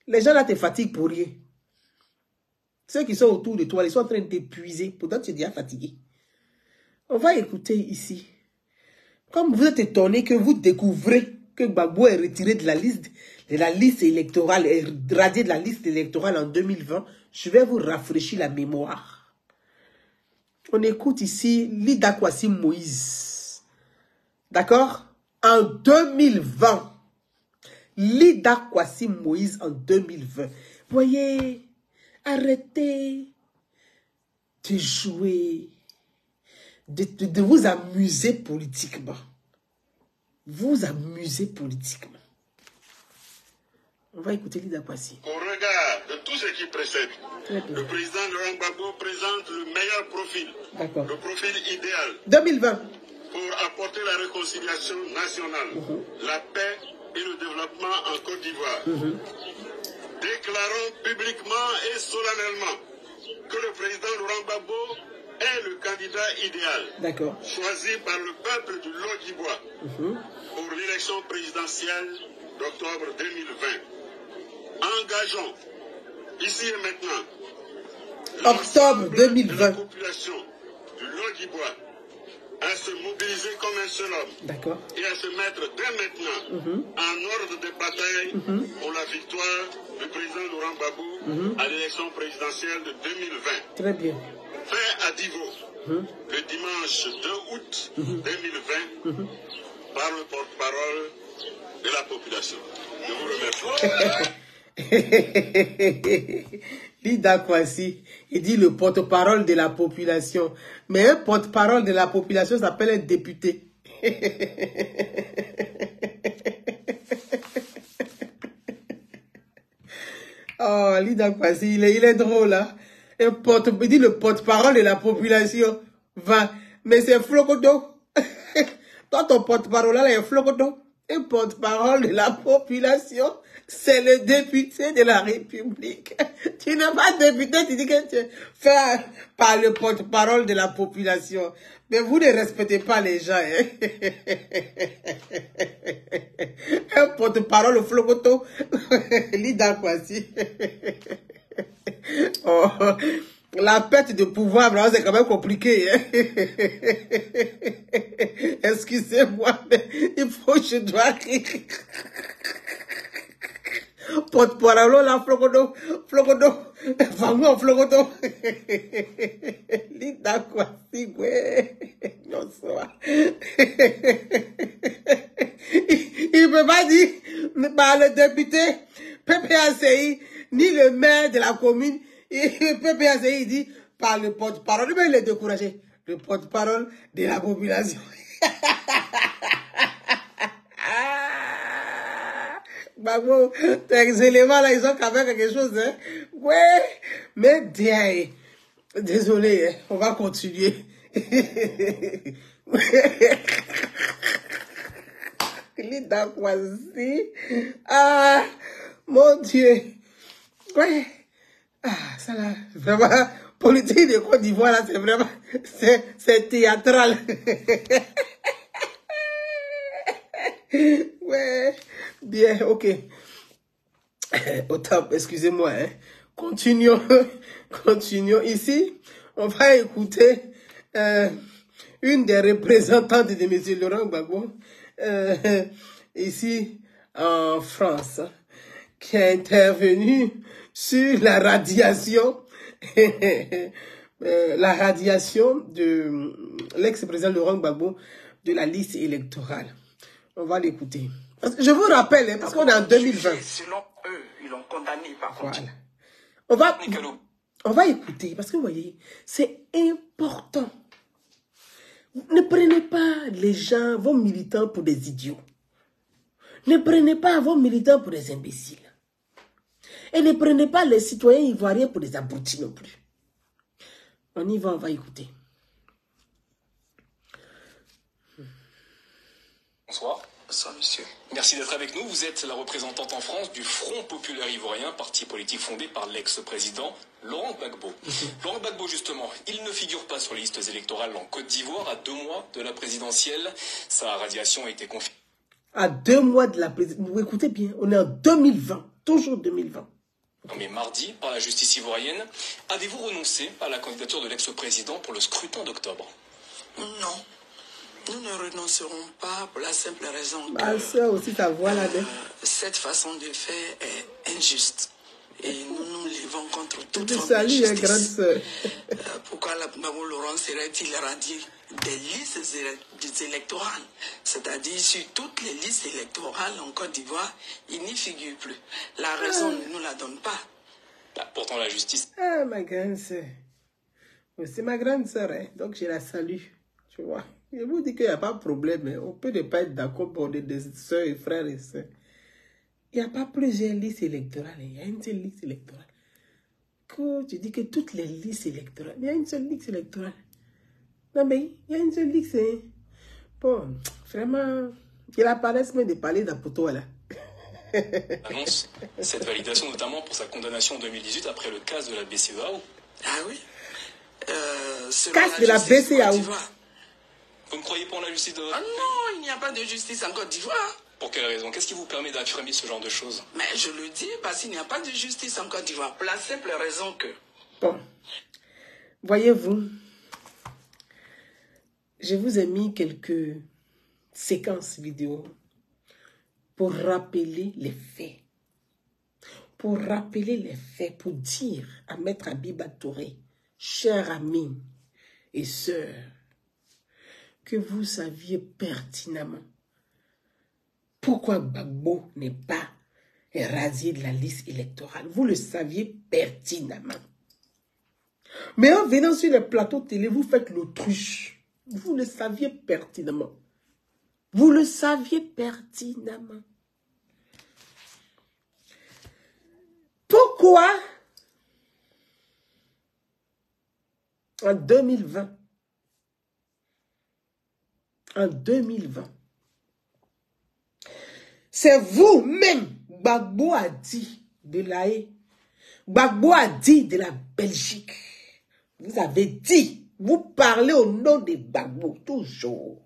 [SPEAKER 1] Les gens là te fatiguent pour rien. Ceux qui sont autour de toi, ils sont en train de t'épuiser. Pourtant, tu es déjà fatigué. On va écouter ici. Comme vous êtes étonné que vous découvrez que Gbagbo est retiré de la liste électorale, est radié de la liste électorale en 2020, je vais vous rafraîchir la mémoire. On écoute ici Lida Kwasi Moïse. D'accord? En 2020. Lida Kwasi Moïse en 2020. Voyez, arrêtez de jouer, de vous amuser politiquement. Vous amuser politiquement. On va écouter Lida Kwasi.
[SPEAKER 2] Au regard de tout ce qui précède, le président Laurent Gbagbo présente le meilleur profil. D'accord. Le profil idéal.
[SPEAKER 1] 2020.
[SPEAKER 2] Pour apporter la réconciliation nationale, la paix et le développement en Côte d'Ivoire. Déclarons publiquement et solennellement que le président Laurent Gbagbo est le candidat idéal, choisi par le peuple du Lodibois pour l'élection présidentielle d'octobre 2020. Engageons, ici et maintenant,
[SPEAKER 1] octobre 2020,
[SPEAKER 2] la population du Lodibois à se mobiliser comme un seul homme et à se mettre dès maintenant en ordre de bataille pour la victoire du président Laurent Gbagbo à l'élection présidentielle de 2020.
[SPEAKER 1] Très bien.
[SPEAKER 2] Fait à Divo, le dimanche 2 août 2020, par le porte-parole de la population. Je vous remercie.
[SPEAKER 1] Lida Kwasi, il dit le porte-parole de la population. Mais un porte-parole de la population s'appelle un député. Oh, Lida Kwasi, il est drôle, hein? Il dit le porte-parole de la population. Va. Mais c'est Flocodo. Toi, ton porte-parole là, il est Flocodo. Un porte-parole de la population, c'est le député de la République. Tu n'es pas député, tu dis que tu es fait par le porte-parole de la population. Mais vous ne respectez pas les gens. Hein? Un porte-parole Flocoto, Lida Kwasi. Oh, la perte de pouvoir, c'est quand même compliqué. Hein? Excusez-moi, mais il faut que je dois rire. Porte-parole, la Flocoto, vraiment Flocoto. Lida Kwasi, ouais. Non, ça. Il ne peut pas dire par le député PPACI, ni le maire de la commune. PPACI, il dit par le porte-parole. Mais il est découragé. Le porte-parole de la population. Bravo, tes éléments là, ils ont quand même quelque chose, hein. Ouais, mais bien, désolé, hein. On va continuer. Lida Kwasi. Ah, mon Dieu. Ouais. Ah, ça là, vraiment, politique de Côte d'Ivoire là, c'est vraiment, c'est théâtral. Ouais, bien, ok. Autant, excusez-moi, hein. Continuons ici. On va écouter une des représentantes de M. Laurent Gbagbo, ici en France, qui est intervenue sur la radiation la radiation de l'ex-président Laurent Gbagbo de la liste électorale. On va l'écouter. Je vous rappelle, hein, parce qu'on est en 2020.
[SPEAKER 6] Selon eux, ils l'ont condamné par contre.
[SPEAKER 1] Voilà. On va écouter, parce que vous voyez, c'est important. Ne prenez pas les gens, vos militants, pour des idiots. Ne prenez pas vos militants pour des imbéciles. Et ne prenez pas les citoyens ivoiriens pour des abrutis non plus. On y va, on va écouter.
[SPEAKER 5] Bonsoir.
[SPEAKER 6] Bonsoir, monsieur.
[SPEAKER 5] Merci d'être avec nous. Vous êtes la représentante en France du Front populaire ivoirien, parti politique fondé par l'ex-président Laurent Gbagbo. Laurent Gbagbo, justement, il ne figure pas sur les listes électorales en Côte d'Ivoire à 2 mois de la présidentielle. Sa radiation a été confirmée.
[SPEAKER 1] À 2 mois de la présidentielle. Vous écoutez bien, on est en 2020, toujours 2020.
[SPEAKER 5] Mais mardi, par la justice ivoirienne, avez-vous renoncé à la candidature de l'ex-président pour le scrutin d'octobre?
[SPEAKER 6] Non. Nous ne renoncerons pas pour la simple raison que
[SPEAKER 1] aussi, ta voix, là,
[SPEAKER 6] cette façon de faire est injuste. Et nous nous levons contre toute forme
[SPEAKER 1] d'injustice. Grande sœur.
[SPEAKER 6] Pourquoi Gbagbo Laurent serait-il radié des listes électorales? C'est-à-dire sur toutes les listes électorales en Côte d'Ivoire, il n'y figure plus. La raison ne nous la donne pas.
[SPEAKER 5] Pourtant la justice...
[SPEAKER 1] Ah, ma grande sœur. C'est ma grande sœur, hein? Donc je la salue. Tu vois. Je vous dis qu'il n'y a pas de problème. Hein? On peut ne pas être d'accord pour des sœurs et frères et sœurs. Il n'y a pas plusieurs listes électorales. Il y a une seule liste électorale. Que tu dis que toutes les listes électorales, il y a une seule liste électorale. Non, mais il y a une seule liste. Hein? Bon, vraiment, il apparaît même de parler d'Apoto, là.
[SPEAKER 5] Annonce cette validation, notamment pour sa condamnation en 2018 après le cas de la BCEAO.
[SPEAKER 6] Ah oui.
[SPEAKER 1] Cas de la BCEAO.
[SPEAKER 5] Vous ne croyez pas en la justice de votre...
[SPEAKER 6] Ah non, il n'y a pas de justice en Côte d'Ivoire.
[SPEAKER 5] Pour quelle raison? Qu'est-ce qui vous permet d'affirmer ce genre de choses?
[SPEAKER 6] Mais je le dis parce qu'il n'y a pas de justice en Côte d'Ivoire. Pour la simple raison que...
[SPEAKER 1] Bon, voyez-vous, je vous ai mis quelques séquences vidéo pour rappeler les faits. Pour rappeler les faits, pour dire à Maître Abiba Touré, chers amis et sœurs, que vous saviez pertinemment pourquoi Gbagbo n'est pas radié de la liste électorale. Vous le saviez pertinemment. Mais en venant sur les plateaux télé, vous faites l'autruche. Vous le saviez pertinemment. Vous le saviez pertinemment. Pourquoi en 2020, c'est vous-même, Gbagbo a dit de l'AE, Gbagbo a dit de la Belgique. Vous avez dit, vous parlez au nom de Gbagbo, toujours.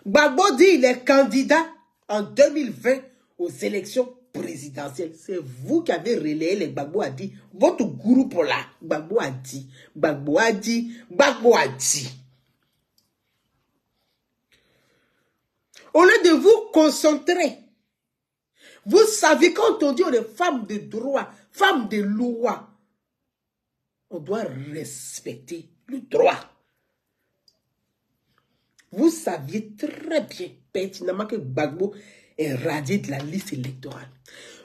[SPEAKER 1] Gbagbo dit il est candidat en 2020 aux élections présidentielles. C'est vous qui avez relayé les Gbagbo a dit. Votre groupe là, Gbagbo a dit, Gbagbo a dit, Gbagbo a dit. Au lieu de vous concentrer, vous savez quand on dit on est femme de droit, femme de loi, on doit respecter le droit. Vous saviez très bien, pertinemment, que Gbagbo est radié de la liste électorale.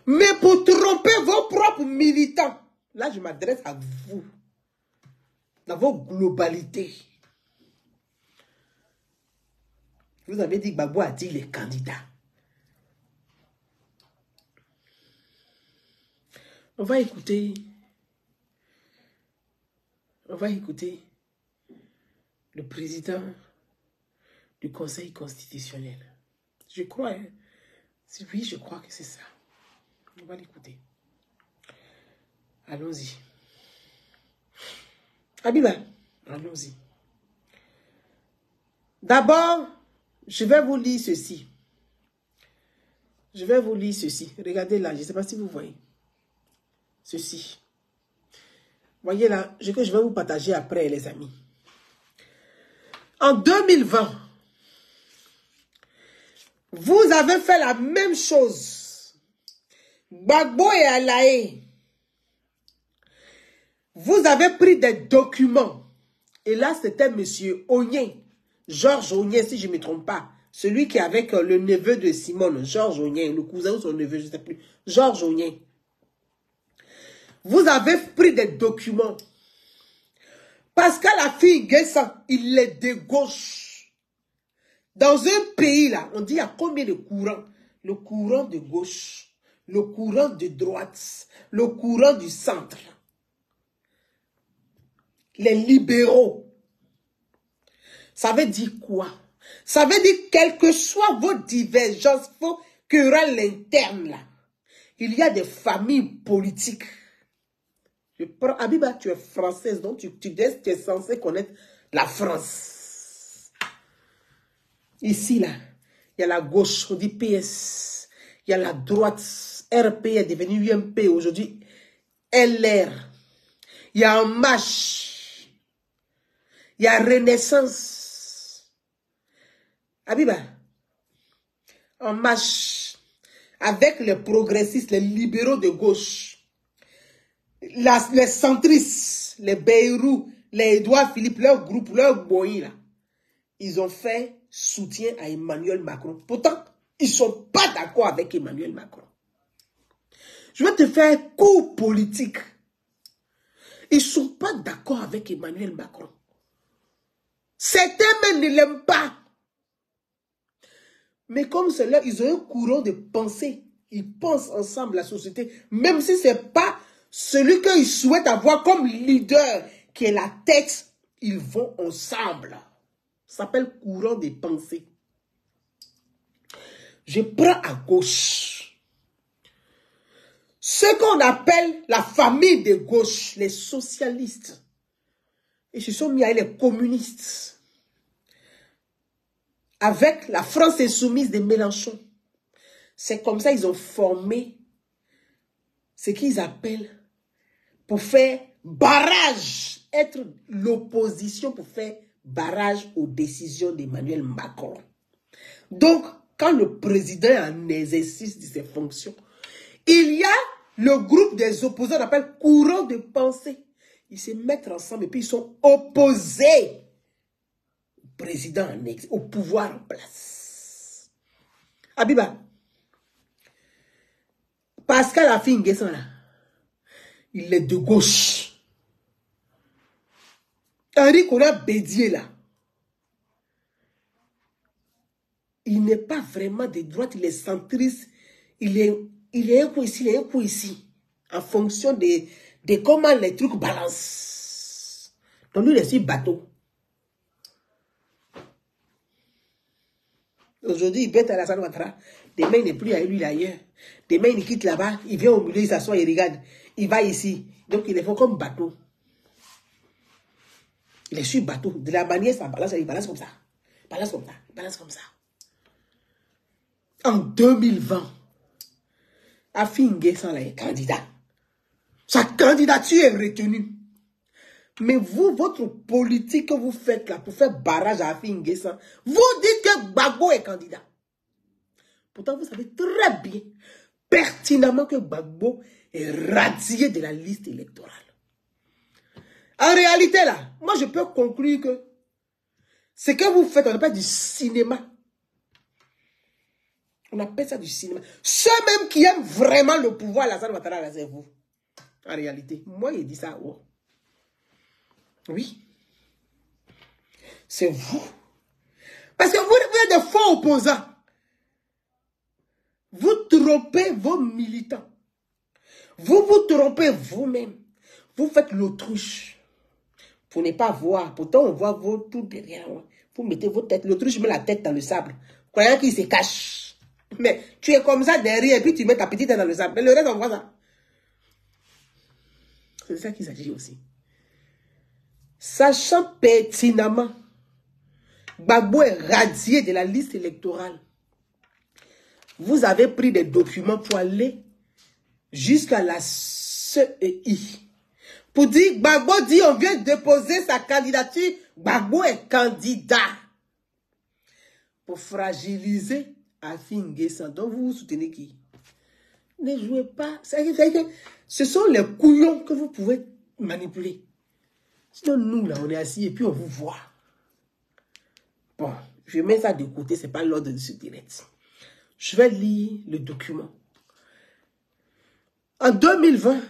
[SPEAKER 1] Mais pour tromper vos propres militants, là je m'adresse à vous, dans vos globalités. Vous avez dit que Gbagbo a dit les candidats. On va écouter le président du Conseil constitutionnel. Je crois, hein? Oui, je crois que c'est ça. On va l'écouter. Allons-y. Abiba, allons-y. D'abord, je vais vous lire ceci. Je vais vous lire ceci. Regardez là, je ne sais pas si vous voyez. Ceci. Voyez là, que je vais vous partager après, les amis. En 2020, vous avez fait la même chose. Gbagbo et Alaé. Vous avez pris des documents. Et là, c'était monsieur Ogné. Georges Ogné, si je ne me trompe pas. Celui qui est avec le neveu de Simone. Georges Ogné. Le cousin ou son neveu, je ne sais plus. Georges Ogné. Vous avez pris des documents. Pascal Affi-N'Guessan, il est de gauche. Dans un pays, là, on dit il y a combien de courants? Le courant de gauche, le courant de droite, le courant du centre. Les libéraux. Ça veut dire quoi? Ça veut dire, quelles que soient vos divergences, vos querelles internes, là, il y a des familles politiques. Je prends, Abiba, tu es française, donc tu es censé connaître la France. Ici, là, il y a la gauche, on dit PS. Il y a la droite, RP est devenu UMP aujourd'hui, LR. Il y a En Marche. Il y a Renaissance. Abiba, En Marche, avec les progressistes, les libéraux de gauche. Les centristes, les Bayrou, les Edouard Philippe, leur groupe, leur boy là, ils ont fait soutien à Emmanuel Macron. Pourtant, ils ne sont pas d'accord avec Emmanuel Macron. Je vais te faire un coup politique. Ils ne sont pas d'accord avec Emmanuel Macron. Certains même ne l'aiment pas. Mais comme cela, ils ont un courant de pensée. Ils pensent ensemble la société, même si ce n'est pas celui qu'ils souhaitent avoir comme leader, qui est la tête, ils vont ensemble. Ça s'appelle courant des pensées. Je prends à gauche ce qu'on appelle la famille de gauche, les socialistes. Ils se sont mis à les communistes. Avec la France insoumise de Mélenchon. C'est comme ça qu'ils ont formé ce qu'ils appellent pour faire barrage, être l'opposition pour faire barrage aux décisions d'Emmanuel Macron. Donc, quand le président est en exercice de ses fonctions, il y a le groupe des opposants, on appelle courant de pensée. Ils se mettent ensemble et puis ils sont opposés au président, au pouvoir en place. Abiba, Pascal Affi-N'Guessan là, il est de gauche. Henri Konan Bédié là, il n'est pas vraiment de droite, il est centriste, il est un coup ici, il est un coup ici, en fonction de comment les trucs balancent. Donc lui, il est sur bateau. Aujourd'hui, il peut être à la salle Ouattara. Demain, il n'est plus à lui ailleurs. Demain, il quitte là-bas, il vient au milieu, il s'assoit, il regarde. Il va ici. Donc, il est fait comme bateau. Il est sur bateau. De la manière, ça balance, il balance comme ça. Balance comme ça, balance comme ça. En 2020, Affi-N'Guessan est candidat. Sa candidature est retenue. Mais vous, votre politique que vous faites là pour faire barrage à Affi-N'Guessan, vous dites que Gbagbo est candidat. Pourtant, vous savez très bien, pertinemment que Gbagbo est radié de la liste électorale. En réalité, là, moi, je peux conclure que ce que vous faites, on appelle du cinéma. On appelle ça du cinéma. Ceux même qui aiment vraiment le pouvoir, Alassane Ouattara, c'est vous. En réalité, moi, il dit ça. Oh. Oui. C'est vous. Parce que vous êtes de faux opposants. Vous trompez vos militants. Vous vous trompez vous-même. Vous faites l'autruche. Pour ne pas voir. Pourtant, on voit vos tout derrière. Vous mettez vos têtes. L'autruche met la tête dans le sable. Croyant qu'il se cache. Mais tu es comme ça derrière et puis tu mets ta petite tête dans le sable. Mais le reste, on voit ça. C'est de ça qu'il s'agit aussi. Sachant pertinemment, Gbagbo est radié de la liste électorale. Vous avez pris des documents pour aller jusqu'à la CEI. Pour dire, Gbagbo dit, on vient déposer sa candidature, Gbagbo est candidat. Pour fragiliser Affi-N'Guessan. Donc vous soutenez qui? Ne jouez pas. Ce sont les couillons que vous pouvez manipuler. Sinon, nous, là, on est assis et puis on vous voit. Bon, je mets ça de côté, ce n'est pas l'ordre de ce direct. Je vais lire le document. En 2020,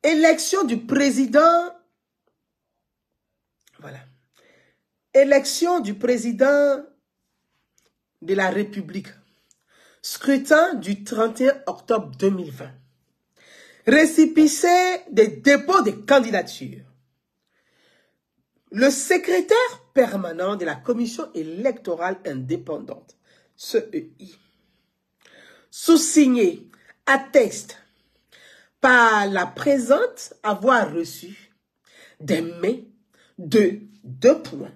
[SPEAKER 1] élection du président, voilà, élection du président de la République, scrutin du 31 octobre 2020, récépissé des dépôts de candidatures. Le secrétaire permanent de la Commission électorale indépendante, CEI, sous-signé, atteste par la présente avoir reçu des mails de 2 points.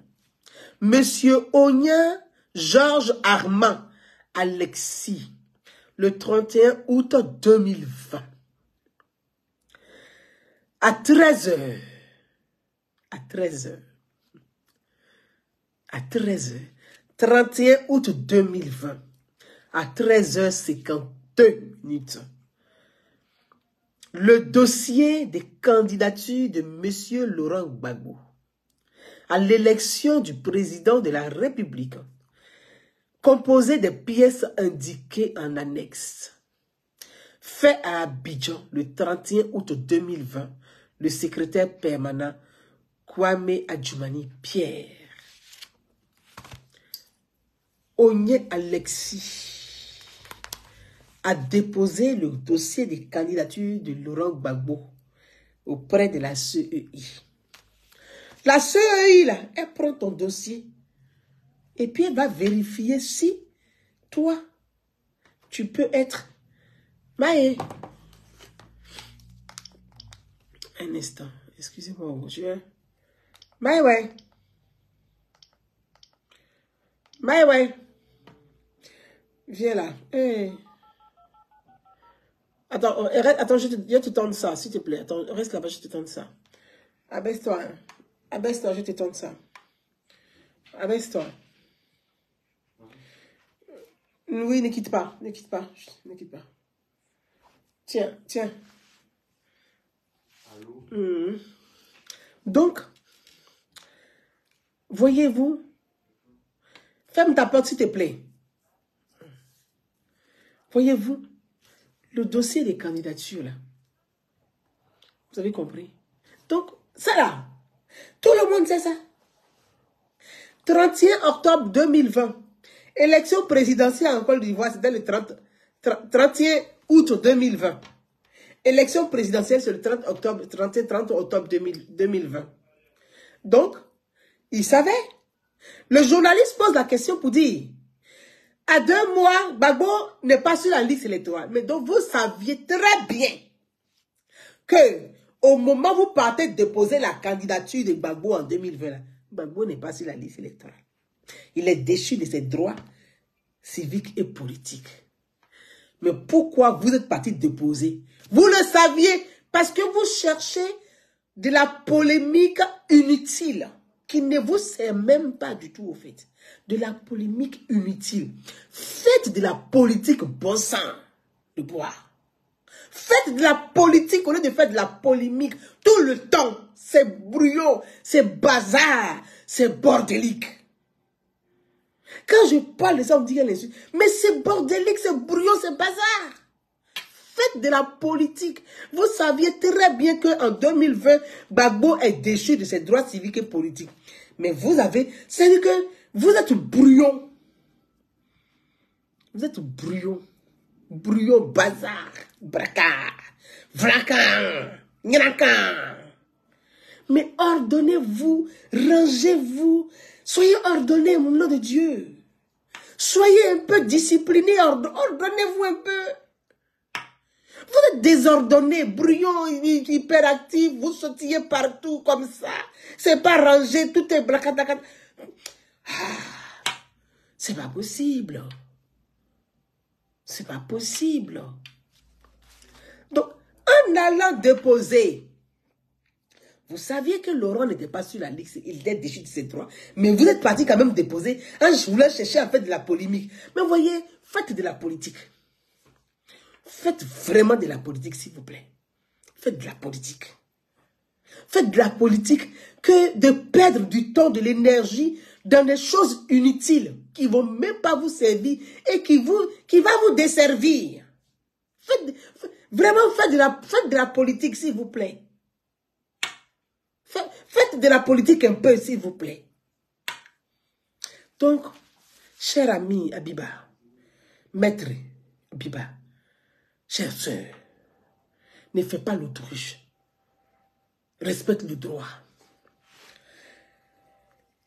[SPEAKER 1] Monsieur Ognin Georges Armand Alexis, le 31 août 2020, à 13h, à 13h, 31 août 2020, à 13h52 minutes, le dossier des candidatures de M. Laurent Gbagbo à l'élection du président de la République, composé des pièces indiquées en annexe, fait à Abidjan le 31 août 2020, le secrétaire permanent Kwame Adjumani Pierre. Ognin Alexis a déposé le dossier des candidatures de Laurent Gbagbo auprès de la CEI. La CEI, là, elle prend ton dossier et puis elle va vérifier si toi, tu peux être Maë. Un instant, excusez-moi, je... Maë, ouais. Maë, ouais. Viens là. Hey. Attends, attends, je te tente ça, s'il te plaît. Attends, reste là-bas, je te tente ça. Abaisse-toi. Hein. Abaisse-toi, je te tente ça. Abaisse-toi. Oui, ne quitte pas. Ne quitte pas. Ne quitte pas. Tiens, tiens. Allô? Donc, voyez-vous, ferme ta porte, s'il te plaît. Voyez-vous, le dossier des candidatures, là. Vous avez compris? Donc, ça là, tout le monde sait ça. 31 octobre 2020, élection présidentielle en Côte d'Ivoire, c'était le 31 août 2020. Élection présidentielle, c'est le 30 octobre 2020. Donc, il savait. Le journaliste pose la question pour dire, à 2 mois, Gbagbo n'est pas sur la liste électorale. Mais donc, vous saviez très bien que au moment où vous partez déposer la candidature de Gbagbo en 2020, Gbagbo n'est pas sur la liste électorale. Il est déchu de ses droits civiques et politiques. Mais pourquoi vous êtes parti déposer? Vous le saviez, parce que vous cherchez de la polémique inutile, qui ne vous sert même pas du tout au fait. De la polémique inutile. Faites de la politique bon sang de boire. Faites de la politique au lieu de faire de la polémique tout le temps. C'est brouillon, c'est bazar, c'est bordélique. Quand je parle de ça, on me dit qu'il y a l'insulte. Mais c'est bordélique, c'est brouillon, c'est bazar. Faites de la politique. Vous saviez très bien qu'en 2020, Gbagbo est déchu de ses droits civiques et politiques. Mais vous avez... C'est-à-dire que vous êtes brouillon. Vous êtes brouillon. Brouillon, bazar, bracard, vracan, niracan. Mais ordonnez-vous, rangez-vous. Soyez ordonnés, au nom de Dieu. Soyez un peu disciplinés, ordonnez-vous un peu. Vous êtes désordonnés, brouillons, hyperactifs, vous sautillez partout comme ça. C'est pas rangé, tout est blacatacat. C'est pas possible. C'est pas possible. Donc, en allant déposer, vous saviez que Laurent n'était pas sur la liste, il était déchu de ses droits. Mais vous êtes parti quand même déposer, je voulais chercher à faire de la polémique. Mais voyez, faites de la politique. Faites vraiment de la politique, s'il vous plaît. Faites de la politique. Faites de la politique que de perdre du temps, de l'énergie dans des choses inutiles qui ne vont même pas vous servir et qui va vous desservir. Vraiment, faites de la politique, s'il vous plaît. Faites de la politique un peu, s'il vous plaît. Donc, cher ami Abiba, maître Abiba, chère sœur, ne fais pas l'autruche. Respecte le droit.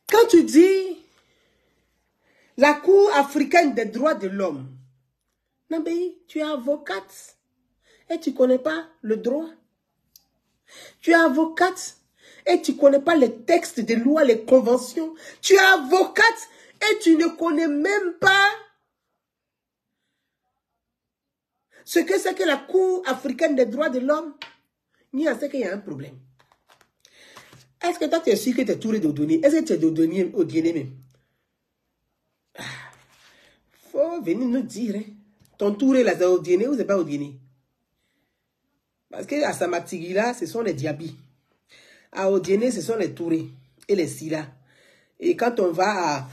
[SPEAKER 1] Quand tu dis la Cour africaine des droits de l'homme, Nabéi, tu es avocate et tu ne connais pas le droit. Tu es avocate et tu ne connais pas les textes des lois, les conventions. Tu es avocate et tu ne connais même pas ce que c'est que la Cour africaine des droits de l'homme. Ni à ce qu'il y a un problème. Est-ce que toi, tu es sûr que tu es touré d'Odoni? Est-ce que tu es d'Odoni même? Faut venir nous dire. Hein. Ton touré là, c'est Odiene ou c'est pas Odiene? Parce que à Samatigui là, ce sont les Diaby. À Odiene, ce sont les Tourés et les Silla. Et quand on va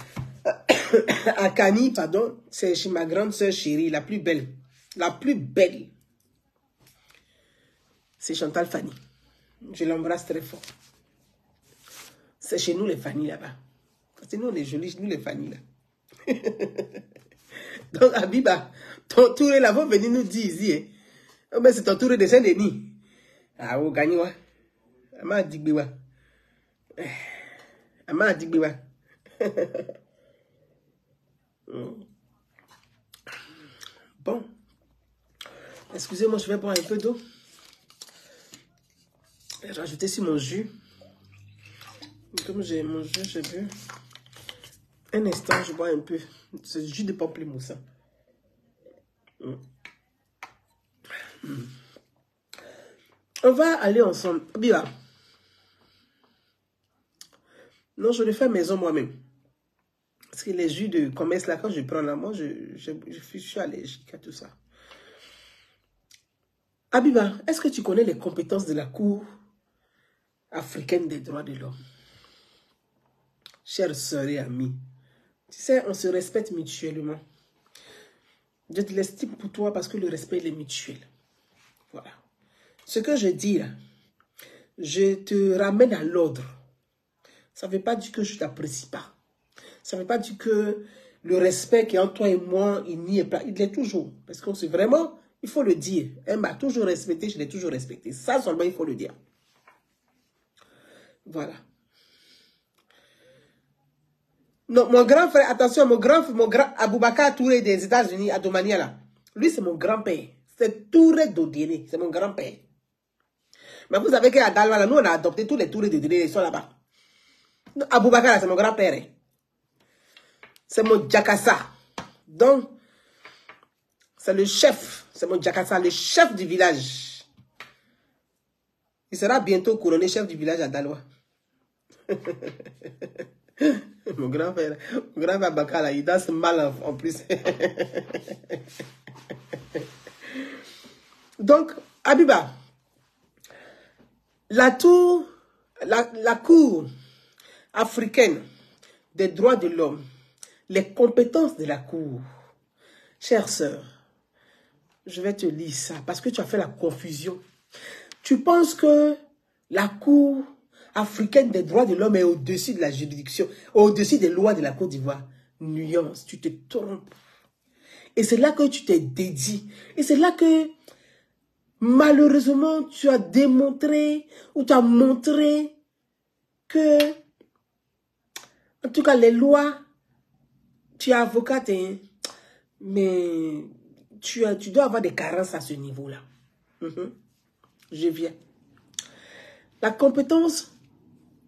[SPEAKER 1] à Kani, pardon, c'est chez ma grande sœur chérie, la plus belle. La plus belle. C'est Chantal Fanny. Je l'embrasse très fort. C'est chez nous les Fanny là-bas. Parce que nous on est jolis, nous les Fanny là. Donc Abiba, ton tour là, va venir nous dire ici. Hein. Oh, mais c'est ton tour de Saint-Denis. Ah, vous gagnez quoi? Ama Digbewa. Ama Digbewa. Bon. Excusez-moi, je vais boire un peu d'eau. Rajouter sur mon jus. Comme j'ai mon jus, j'ai bu. Un instant, je bois un peu. C'est du jus de pamplemousse. On va aller ensemble. Biba. Non, je le fais maison moi-même. Parce que les jus de commerce, là, quand je prends là, moi, je suis allergique à tout ça. Abiba, est-ce que tu connais les compétences de la Cour africaine des droits de l'homme? Chère sœur et amie, tu sais, on se respecte mutuellement. Je te l'estime pour toi parce que le respect il est mutuel. Voilà. Ce que je dis là, je te ramène à l'ordre. Ça ne veut pas dire que je ne t'apprécie pas. Ça ne veut pas dire que le respect qui est entre toi et moi, il n'y est pas. Il est toujours. Parce qu'on sait vraiment, il faut le dire. Elle m'a toujours respecté, je l'ai toujours respecté. Ça seulement, il faut le dire. Voilà. Non, mon grand frère, attention, mon grand Aboubakar Touré des États-Unis, à Domania là. Lui, c'est mon grand-père. C'est Touré d'Odiene. C'est mon grand-père. Mais vous savez qu'à Dalwa, là, nous, on a adopté tous les Tourés d'Odiene, ils sont là-bas. Aboubakar, c'est mon grand-père. Hein. C'est mon Djakassa. Donc, c'est le chef. C'est mon Djakassa, le chef du village. Il sera bientôt couronné chef du village à Dalwa. Mon grand-père Bakala, il danse mal en plus. Donc, Abiba, la Cour africaine des droits de l'homme, les compétences de la Cour. Chère sœur, je vais te lire ça parce que tu as fait la confusion. Tu penses que la Cour africaine des droits de l'homme est au-dessus de la juridiction, au-dessus des lois de la Côte d'Ivoire. Nuance, tu te trompes. Et c'est là que tu t'es dédié. Et c'est là que, malheureusement, tu as démontré ou tu as montré que, en tout cas, les lois, tu es avocate, hein, mais tu dois avoir des carences à ce niveau-là. Je viens. La compétence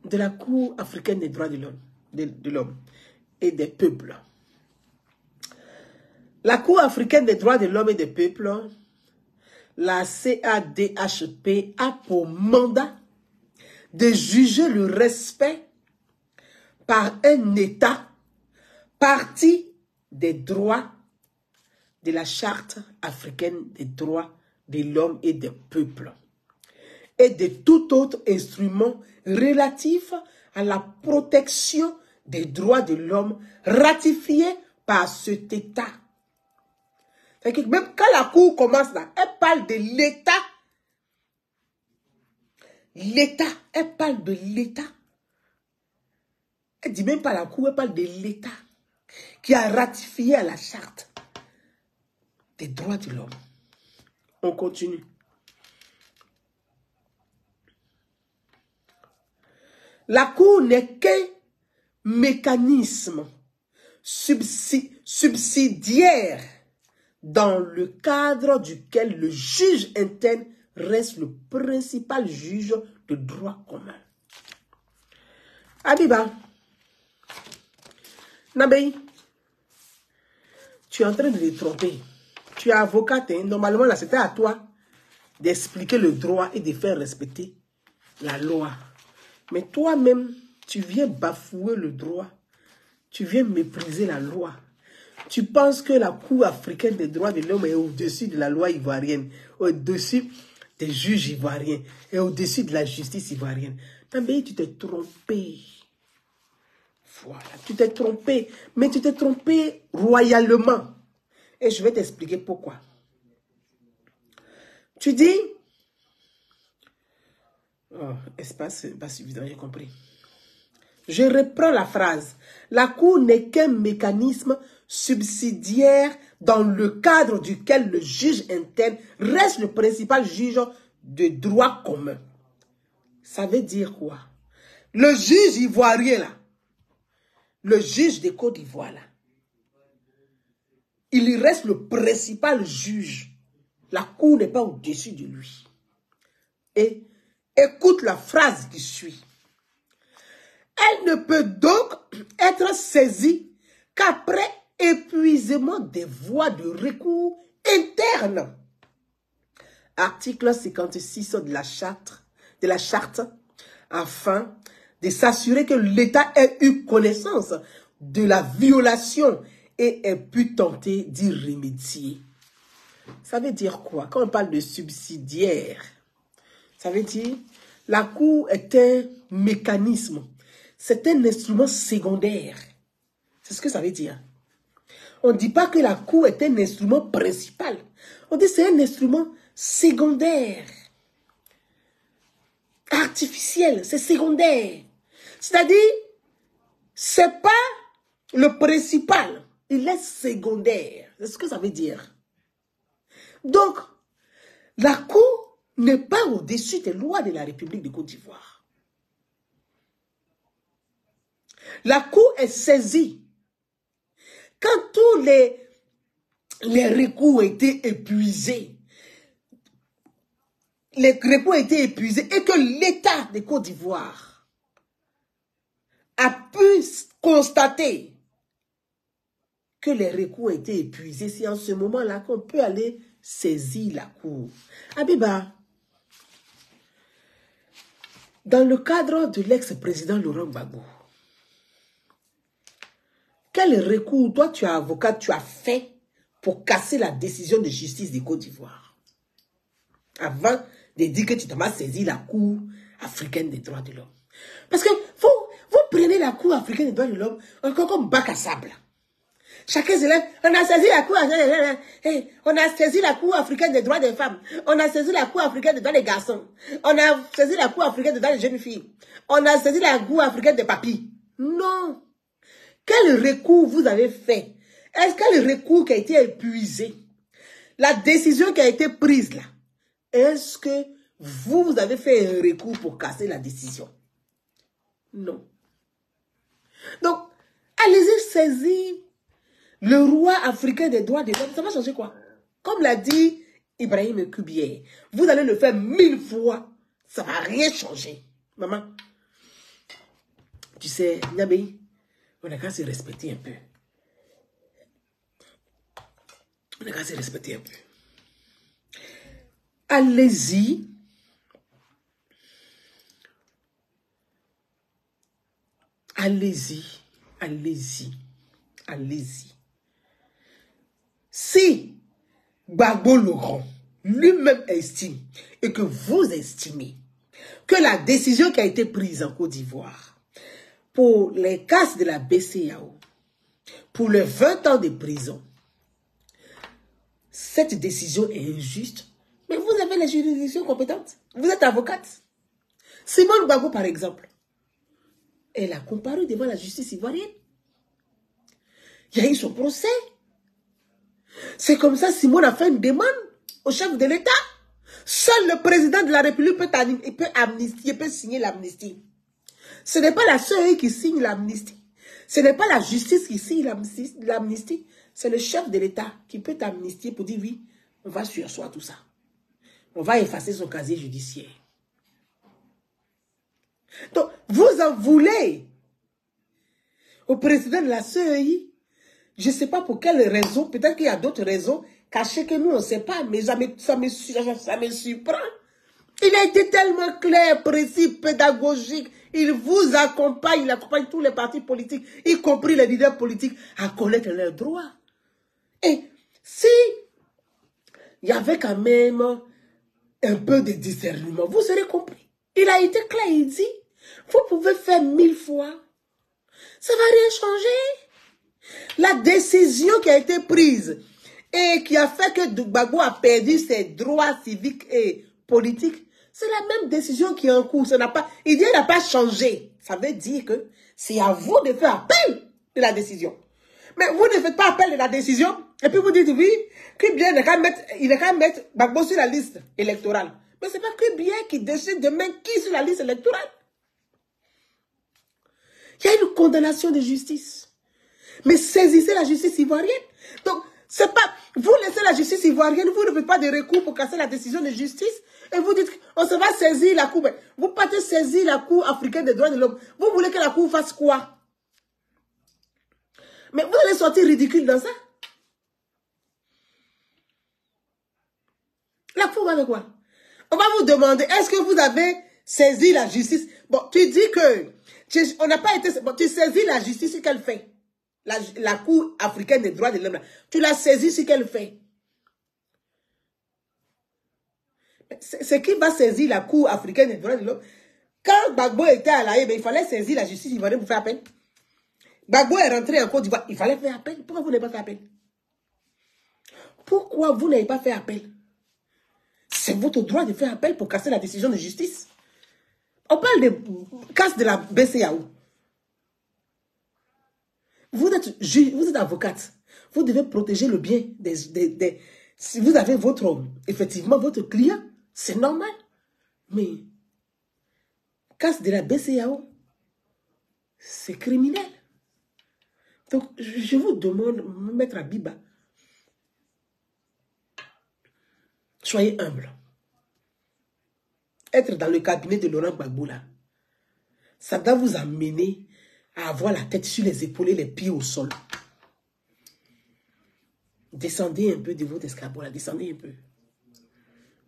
[SPEAKER 1] de la Cour africaine des droits de l'homme et des peuples. La Cour africaine des droits de l'homme et des peuples, la CADHP, a pour mandat de juger le respect par un État partie des droits de la Charte africaine des droits de l'homme et des peuples. et de tout autre instrument relatif à la protection des droits de l'homme ratifié par cet État. Que même quand la Cour commence là, elle parle de l'État. L'État, elle parle de l'État. Elle ne dit même pas la Cour, elle parle de l'État qui a ratifié à la charte des droits de l'homme. On continue. La Cour n'est qu'un mécanisme subsidiaire dans le cadre duquel le juge interne reste le principal juge de droit commun. Abiba, Nabei, tu es en train de les tromper. Tu es avocate, hein? Normalement là c'était à toi d'expliquer le droit et de faire respecter la loi. Mais toi-même, tu viens bafouer le droit. Tu viens mépriser la loi. Tu penses que la Cour africaine des droits de l'homme est au-dessus de la loi ivoirienne, au-dessus des juges ivoiriens et au-dessus de la justice ivoirienne. Mais tu t'es trompé. Voilà, tu t'es trompé. Mais tu t'es trompé royalement. Et je vais t'expliquer pourquoi. Tu dis... Oh, espace, pas suffisant, j'ai compris. Je reprends la phrase. La Cour n'est qu'un mécanisme subsidiaire dans le cadre duquel le juge interne reste le principal juge de droit commun. Ça veut dire quoi? Le juge ivoirien là, le juge de Côte d'Ivoire là, il reste le principal juge. La Cour n'est pas au-dessus de lui. Et écoute la phrase qui suit. Elle ne peut donc être saisie qu'après épuisement des voies de recours internes. Article 56 de la charte, afin de s'assurer que l'État ait eu connaissance de la violation et ait pu tenter d'y remédier. Ça veut dire quoi? Quand on parle de subsidiaire, ça veut dire la Cour est un mécanisme. C'est un instrument secondaire. C'est ce que ça veut dire. On ne dit pas que la Cour est un instrument principal. On dit que c'est un instrument secondaire. Artificiel, c'est secondaire. C'est-à-dire, c'est pas le principal. Il est secondaire. C'est ce que ça veut dire. Donc, la Cour n'est pas au-dessus des lois de la République de Côte d'Ivoire. La Cour est saisie quand tous les recours ont été épuisés. Les recours ont été épuisés et que l'État de Côte d'Ivoire a pu constater que les recours ont été épuisés. C'est en ce moment-là qu'on peut aller saisir la Cour. Abiba, dans le cadre de l'ex-président Laurent Gbagbo, quel recours, toi tu es avocat, tu as fait pour casser la décision de justice de Côte d'Ivoire? Avant de dire que tu t'as saisi la Cour africaine des droits de l'homme. Parce que vous prenez la Cour africaine des droits de l'homme encore comme bac à sable. Chacun se lève, on a saisi la Cour, on a saisi la Cour africaine des droits des femmes, on a saisi la Cour africaine des droits des garçons, on a saisi la Cour africaine des droits des jeunes filles, on a saisi la Cour africaine des papis. Non. Quel recours vous avez fait? Est-ce que le recours qui a été épuisé, la décision qui a été prise là, est-ce que vous avez fait un recours pour casser la décision? Non. Donc, allez-y saisir le roi africain des droits de l'homme. Ça va changer quoi? Comme l'a dit Ibrahim Kubier, vous allez le faire 1000 fois, ça ne va rien changer. Maman, tu sais, Niamey, on a qu'à se respecter un peu. On a qu'à se respecter un peu. Allez-y. Allez-y. Allez-y. Allez-y. Si Gbagbo Laurent lui-même estime et que vous estimez que la décision qui a été prise en Côte d'Ivoire pour les cas de la BCEAO, pour les 20 ans de prison, cette décision est injuste, mais vous avez les juridictions compétentes. Vous êtes avocate. Simone Gbagbo, par exemple, elle a comparu devant la justice ivoirienne. Il y a eu son procès. C'est comme ça Simone a fait une demande au chef de l'État. Seul le président de la République peut amnistier, peut signer l'amnistie. Ce n'est pas la CEI qui signe l'amnistie. Ce n'est pas la justice qui signe l'amnistie. C'est le chef de l'État qui peut amnistier pour dire oui, on va surseoir tout ça. On va effacer son casier judiciaire. Donc, vous en voulez au président de la CEI. Je ne sais pas pour quelle raison. Peut-être qu'il y a d'autres raisons cachées que nous, on ne sait pas. Mais ça me surprend. Il a été tellement clair, précis, pédagogique. Il vous accompagne, il accompagne tous les partis politiques, y compris les leaders politiques, à connaître leurs droits. Et si il y avait quand même un peu de discernement, vous aurez compris. Il a été clair, il dit, vous pouvez faire 1000 fois. Ça ne va rien changer. La décision qui a été prise et qui a fait que Gbagbo a perdu ses droits civiques et politiques, c'est la même décision qui est en cours. Il dit qu'elle n'a pas changé. Ça veut dire que c'est à vous de faire appel de la décision. Mais vous ne faites pas appel de la décision. Et puis vous dites oui, Kribien il est quand même mettre Gbagbo sur la liste électorale. Mais ce n'est pas Kribien qui décide de mettre qui sur la liste électorale. Il y a une condamnation de justice. Mais saisissez la justice ivoirienne. Donc, c'est pas... Vous laissez la justice ivoirienne, vous ne faites pas de recours pour casser la décision de justice, et vous dites qu'on se va saisir la Cour. Vous partez saisir la Cour africaine des droits de l'homme. Vous voulez que la Cour fasse quoi? Mais vous allez sortir ridicule dans ça. La Cour va faire quoi? On va vous demander, est-ce que vous avez saisi la justice? Bon, tu dis que... on n'a pas été... Bon, tu saisis la justice, ce qu'elle fait. La Cour africaine des droits de l'homme, tu l'as saisie, ce qu'elle fait. C'est qui va saisir la Cour africaine des droits de l'homme? Quand Gbagbo était à l'AE, il fallait saisir la justice ivoirienne pour faire appel. Gbagbo est rentré en Côte d'Ivoire, il fallait faire appel. Pourquoi vous n'avez pas fait appel? Pourquoi vous n'avez pas fait appel? C'est votre droit de faire appel pour casser la décision de justice. On parle de casse de la BCEAO. Vous êtes avocate. Vous devez protéger le bien si vous avez effectivement votre client, c'est normal. Mais casse de la BCEAO, c'est criminel. Donc, je vous demande, Maître Abiba, soyez humble. Être dans le cabinet de Laurent Gbagbo, là, ça doit vous amener à avoir la tête sur les épaules et les pieds au sol. Descendez un peu de votre escabeau, là, descendez un peu.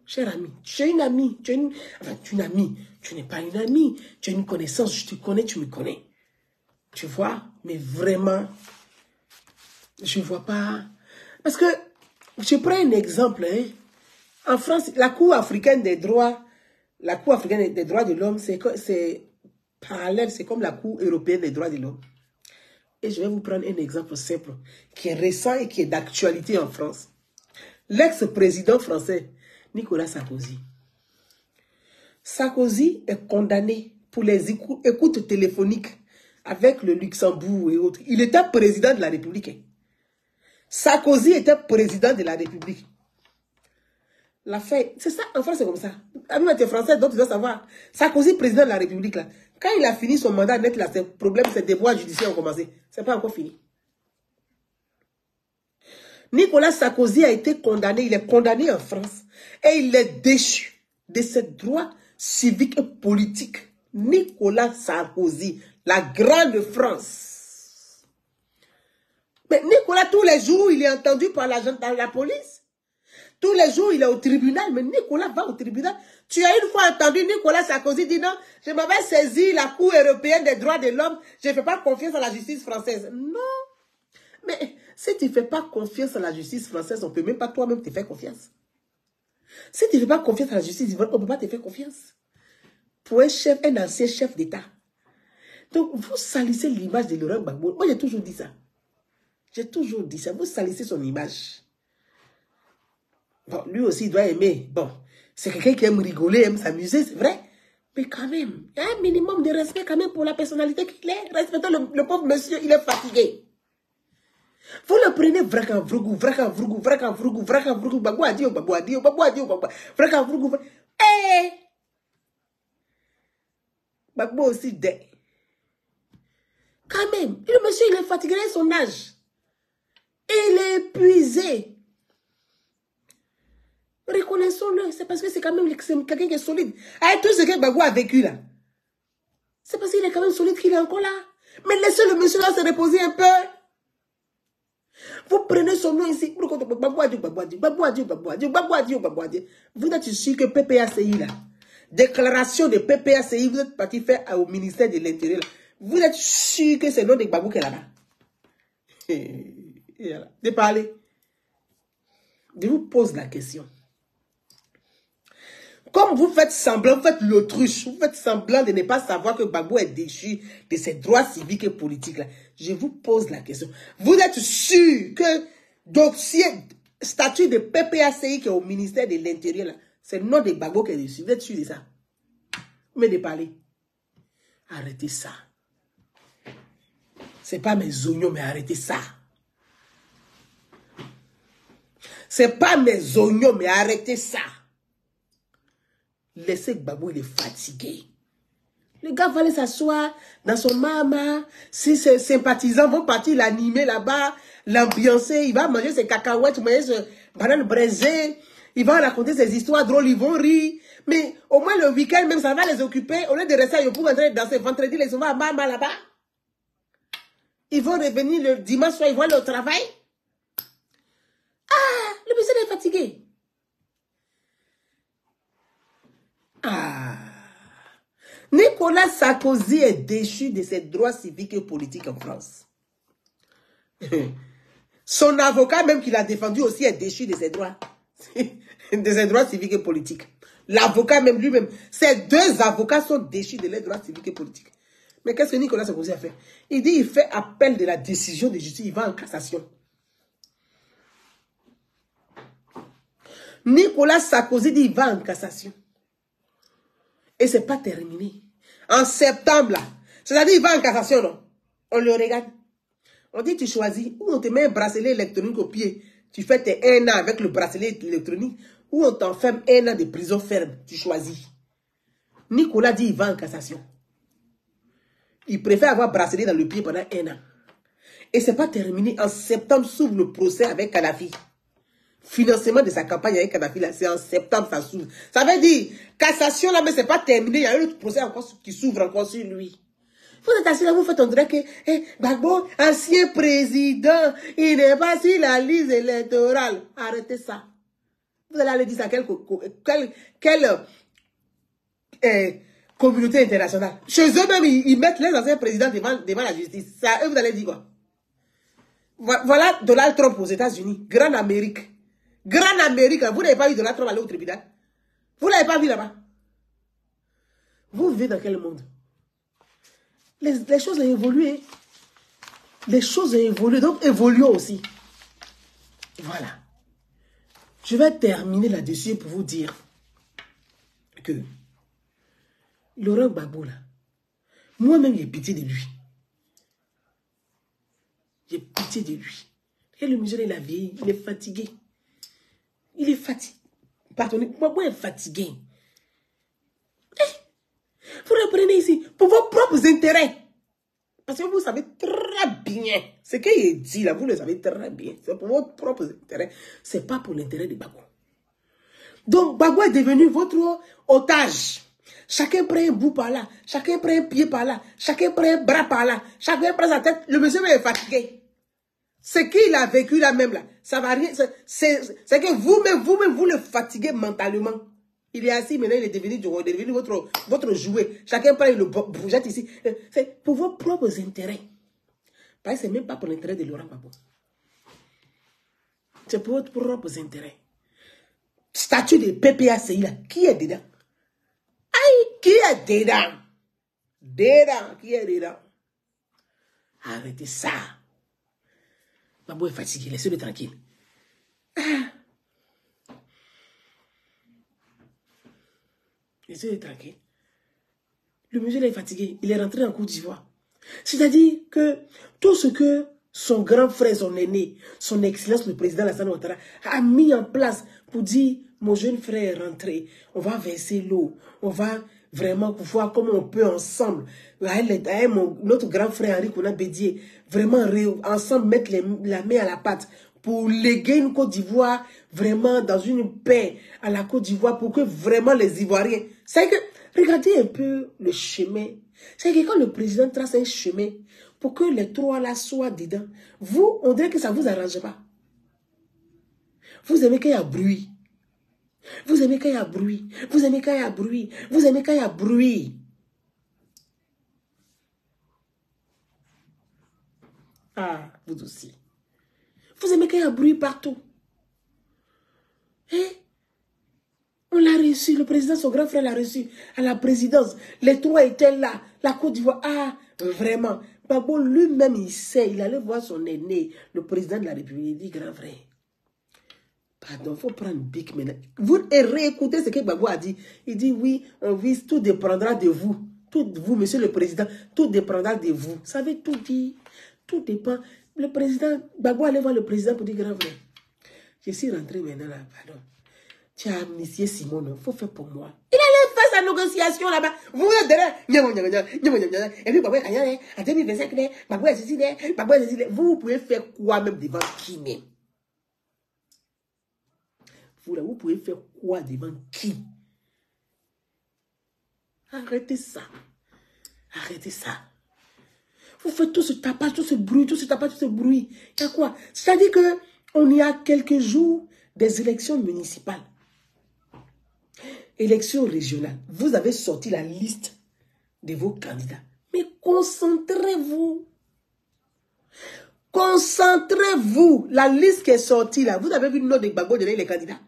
[SPEAKER 1] Cher ami, tu es une amie, tu es une amie, tu n'es pas une amie, tu es une connaissance, je te connais, tu me connais. Tu vois, mais vraiment, je ne vois pas. Parce que, je prends un exemple, hein. En France, la Cour africaine des droits, de l'homme, c'est parallèle, c'est comme la Cour européenne des droits de l'homme. Et je vais vous prendre un exemple simple, qui est récent et qui est d'actualité en France. L'ex-président français, Nicolas Sarkozy. Sarkozy est condamné pour les écoutes téléphoniques avec le Luxembourg et autres. Il était président de la République. Sarkozy était président de la République. L'affaire, c'est ça, en France c'est comme ça. Même tu es français, donc tu dois savoir. Sarkozy, président de la République, là, quand il a fini son mandat net, là, ses problèmes, ses devoirs judiciaires ont commencé. C'est pas encore fini. Nicolas Sarkozy a été condamné, il est condamné en France. Et il est déchu de ses droits civiques et politiques. Nicolas Sarkozy, la grande France. Mais Nicolas, tous les jours, il est entendu par la police. Tous les jours, il est au tribunal, mais Nicolas va au tribunal. Tu as une fois entendu Nicolas Sarkozy dire non, je m'avais saisi la Cour européenne des droits de l'homme, je ne fais pas confiance à la justice française. Non. Mais si tu ne fais pas confiance à la justice française, on ne peut même pas toi-même te faire confiance. Si tu ne fais pas confiance à la justice, on ne peut pas te faire confiance. pour un ancien chef d'État. Donc, vous salissez l'image de Laurent Gbagbo. Moi, j'ai toujours dit ça. J'ai toujours dit ça. Vous salissez son image. Bon, lui aussi, il doit aimer. Bon, c'est quelqu'un qui aime rigoler, aime s'amuser, c'est vrai. Mais quand même, il y a un minimum de respect quand même pour la personnalité qu'il est. Respectez le pauvre monsieur, il est fatigué. Vous le prenez vracan vrougou, vracan vrougou, vracan vrougou, vracan vrougou, Gbagbo a dit au Gbagbo a dit au Gbagbo a dit au Gbagbo, vracan vrougou, eh! Gbagbo aussi dès. Quand même, le monsieur il est fatigué à son âge. Il est épuisé. Reconnaissons-le, c'est parce que c'est quand même quelqu'un qui est solide. Avec tout ce que Gbagbo a vécu là, c'est parce qu'il est quand même solide qu'il est encore là. Mais laissez le monsieur là se reposer un peu. Vous prenez son nom ici. Vous êtes sûr que PPACI là, déclaration de PPACI, vous êtes parti faire au ministère de l'Intérieur. Vous êtes sûr que c'est le nom de Gbagbo qui est là-bas. De parler. Je vous pose la question. Comme vous faites semblant, vous faites l'autruche, vous faites semblant de ne pas savoir que Gbagbo est déchu de ses droits civiques et politiques. Là. Je vous pose la question. Vous êtes sûr que dossier, statut de PPACI qui est au ministère de l'Intérieur, c'est le nom de Gbagbo qui est dessus. Vous êtes sûr de ça? Mais de parler. Arrêtez ça. C'est pas mes oignons, mais arrêtez ça. C'est pas mes oignons, mais arrêtez ça. Laissez Gbagbo, il est fatigué. Le gars va aller s'asseoir dans son mama. Si ses sympathisants vont partir l'animer là-bas, l'ambiancer, il va manger ses cacahuètes, manger ses bananes braisées, il va raconter ses histoires drôles, ils vont rire. Mais au moins le week-end, même ça va les occuper. Au lieu de rester à Yopou, rentrer dans ce vendredi, ils vont à Mama là-bas. Ils vont revenir le dimanche soir, ils vont aller au travail. Ah, le monsieur est fatigué. Ah. Nicolas Sarkozy est déchu de ses droits civiques et politiques en France. Son avocat, même qui l'a défendu aussi, est déchu de ses droits. De ses droits civiques et politiques. L'avocat même lui-même. Ces deux avocats sont déchus de leurs droits civiques et politiques. Mais qu'est-ce que Nicolas Sarkozy a fait? Il dit il fait appel de la décision de justice. Il va en cassation. Nicolas Sarkozy dit il va en cassation. Et ce n'est pas terminé. En septembre, là, c'est-à-dire il va en cassation, non? On le regarde. On dit tu choisis, ou on te met un bracelet électronique au pied, tu fais tes 1 an avec le bracelet électronique, ou on t'enferme 1 an de prison ferme, tu choisis. Nicolas dit il va en cassation. Il préfère avoir bracelet dans le pied pendant 1 an. Et ce n'est pas terminé. En septembre s'ouvre le procès avec Kadhafi. Financement de sa campagne avec Kadhafi, c'est en septembre ça s'ouvre. Ça veut dire, cassation là, mais c'est pas terminé. Il y a un autre procès encore qui s'ouvre encore sur lui. Vous êtes assis là, vous faites on dirait que Gbagbo, ancien président, il n'est pas sur la liste électorale. Arrêtez ça. Vous allez aller dire ça à quelle communauté internationale. Chez eux-mêmes, ils mettent les anciens présidents devant la justice. Ça, eux, vous allez dire quoi? Voilà Donald Trump aux États-Unis, Grande Amérique. Grande Amérique, vous n'avez pas vu Donald Trump aller au tribunal? Vous ne l'avez pas vu là-bas? Vous vivez dans quel monde? Les choses ont évolué. Les choses ont évolué, donc évoluons aussi. Voilà. Je vais terminer là-dessus pour vous dire que Laurent Gbagbo, là, moi-même, j'ai pitié de lui. J'ai pitié de lui. Et le monsieur, il a vieilli, il est fatigué. Il est fatigué. Pardonnez, moi, est fatigué. Vous reprenez ici pour vos propres intérêts. Parce que vous savez très bien ce qu'il dit là, vous le savez très bien. C'est pour vos propres intérêts. Ce n'est pas pour l'intérêt de Gbagbo. Donc, Gbagbo est devenu votre otage. Chacun prend un bout par là, chacun prend un pied par là, chacun prend un bras par là, chacun prend sa tête. Le monsieur est fatigué. Ce qu'il a vécu là même là, ça va rien. C'est que vous-même, vous le fatiguez mentalement. Il est assis maintenant, il est devenu votre jouet. Chacun prend le bougette ici. C'est pour vos propres intérêts. Parce que ce n'est même pas pour l'intérêt de Laurent Gbagbo. C'est pour vos propres intérêts. Statut de PPACI là, qui est dedans? Aïe, Qui est dedans? Dedans, qui est dedans? Arrêtez ça. Babou est fatigué, laissez-le tranquille. Laissez-le tranquille. Le monsieur là est fatigué, il est rentré en Côte d'Ivoire. C'est-à-dire que tout ce que son grand frère, son aîné, son excellence, le président Alassane Ouattara, a mis en place pour dire, mon jeune frère est rentré, on va verser l'eau, on va vraiment voir comment on peut ensemble, notre grand frère Henri Konan Bédié, vraiment ensemble mettre la main à la pâte pour léguer une Côte d'Ivoire vraiment dans une paix à la Côte d'Ivoire pour que vraiment les Ivoiriens, c'est que, regardez un peu le chemin, c'est que quand le président trace un chemin pour que les trois là soient dedans, vous, on dirait que ça ne vous arrange pas. Vous aimez qu'il y a bruit. Vous aimez quand il y a bruit. Vous aimez quand il y a bruit. Vous aimez quand il y a bruit. Ah, vous aussi. Vous aimez quand il y a bruit partout. Hein? On l'a reçu. Le président, son grand frère l'a reçu à la présidence. Les trois étaient là. La Côte d'Ivoire. Ah, vraiment. Gbagbo lui-même, il sait. Il allait voir son aîné, le président de la République. Il dit, grand frère. Pardon, il faut prendre Bic maintenant. Vous réécoutez ce que Gbagbo a dit. Il dit oui, on vise, tout dépendra de vous. Tout vous, monsieur le président, tout dépendra de vous. Ça veut tout dire. Tout dépend. Le président, Gbagbo allait voir le président pour dire grand frère. Je suis rentré maintenant là, pardon. Tu as amnistié Simon, il faut faire pour moi. Il allait faire sa négociation là-bas. Vous êtes derrière. Et puis Gbagbo est gagnant, en 2025, Gbagbo est ceci, Gbagbo est ceci. Vous pouvez faire quoi même devant qui même? Vous pouvez faire quoi devant qui? Arrêtez ça. Arrêtez ça. Vous faites tout ce tapage, tout ce bruit, tout ce tapage, tout ce bruit. Il y a quoi? C'est-à-dire qu'on y a quelques jours des élections municipales. Élections régionales. Vous avez sorti la liste de vos candidats. Mais concentrez-vous. Concentrez-vous. La liste qui est sortie là. Vous avez vu le nom de Gbagbo donner les candidats?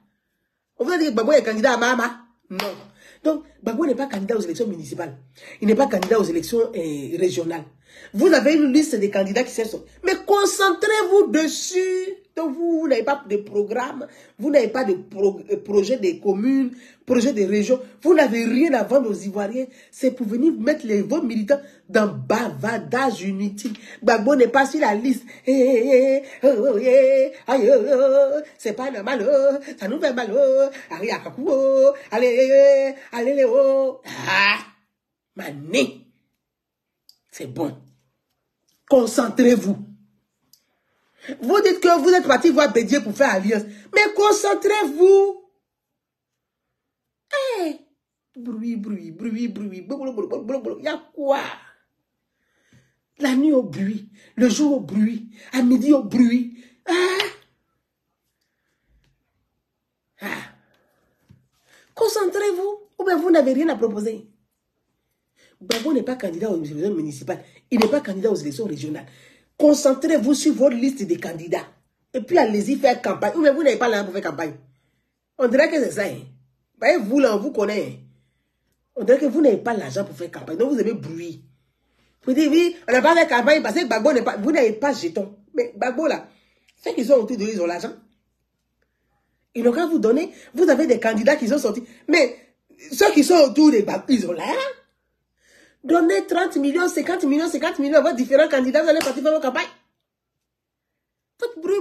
[SPEAKER 1] On vous a dit que Gbagbo est candidat à Mahama? Non. Donc, Gbagbo n'est pas candidat aux élections municipales. Il n'est pas candidat aux élections régionales. Vous avez une liste de candidats qui sont... Mais concentrez-vous dessus. Donc, vous n'avez pas de programme. Vous n'avez pas de projet des communes, projet des régions. Vous n'avez rien à vendre aux Ivoiriens. C'est pour venir mettre vos militants dans bavardage inutile. Gbagbo n'est pas sur la liste. C'est pas normal. Ça nous fait mal. Allez, Léo. Ah, mané. C'est bon. Concentrez-vous. Vous dites que vous êtes parti voir Bédié pour faire alliance. Mais concentrez-vous. Hey. Bruit. Il y a quoi? La nuit au bruit. Le jour au bruit. À midi au bruit. Concentrez-vous. Ou bien vous n'avez rien à proposer. Gbagbo n'est pas candidat aux élections municipales. Il n'est pas candidat aux élections régionales. Concentrez-vous sur votre liste de candidats. Et puis allez-y faire campagne. Ou bien vous n'avez pas l'argent pour faire campagne. On dirait que c'est ça. Hein? Vous là, on vous connaît. Hein? On dirait que vous n'avez pas l'argent pour faire campagne. Donc vous avez bruit. Vous dites oui, on n'a pas fait campagne parce que Gbagbo n'est pas... Vous n'avez pas jeton. Mais Gbagbo là, ceux qui sont autour de lui, ils ont l'argent. Ils n'ont qu'à vous donner. Vous avez des candidats qui sont sortis. Mais ceux qui sont autour de Gbagbo, ils ont l'argent. Donnez 30 millions, 50 millions à vos différents candidats, vous allez partir faire vos campagnes. Faites bruit.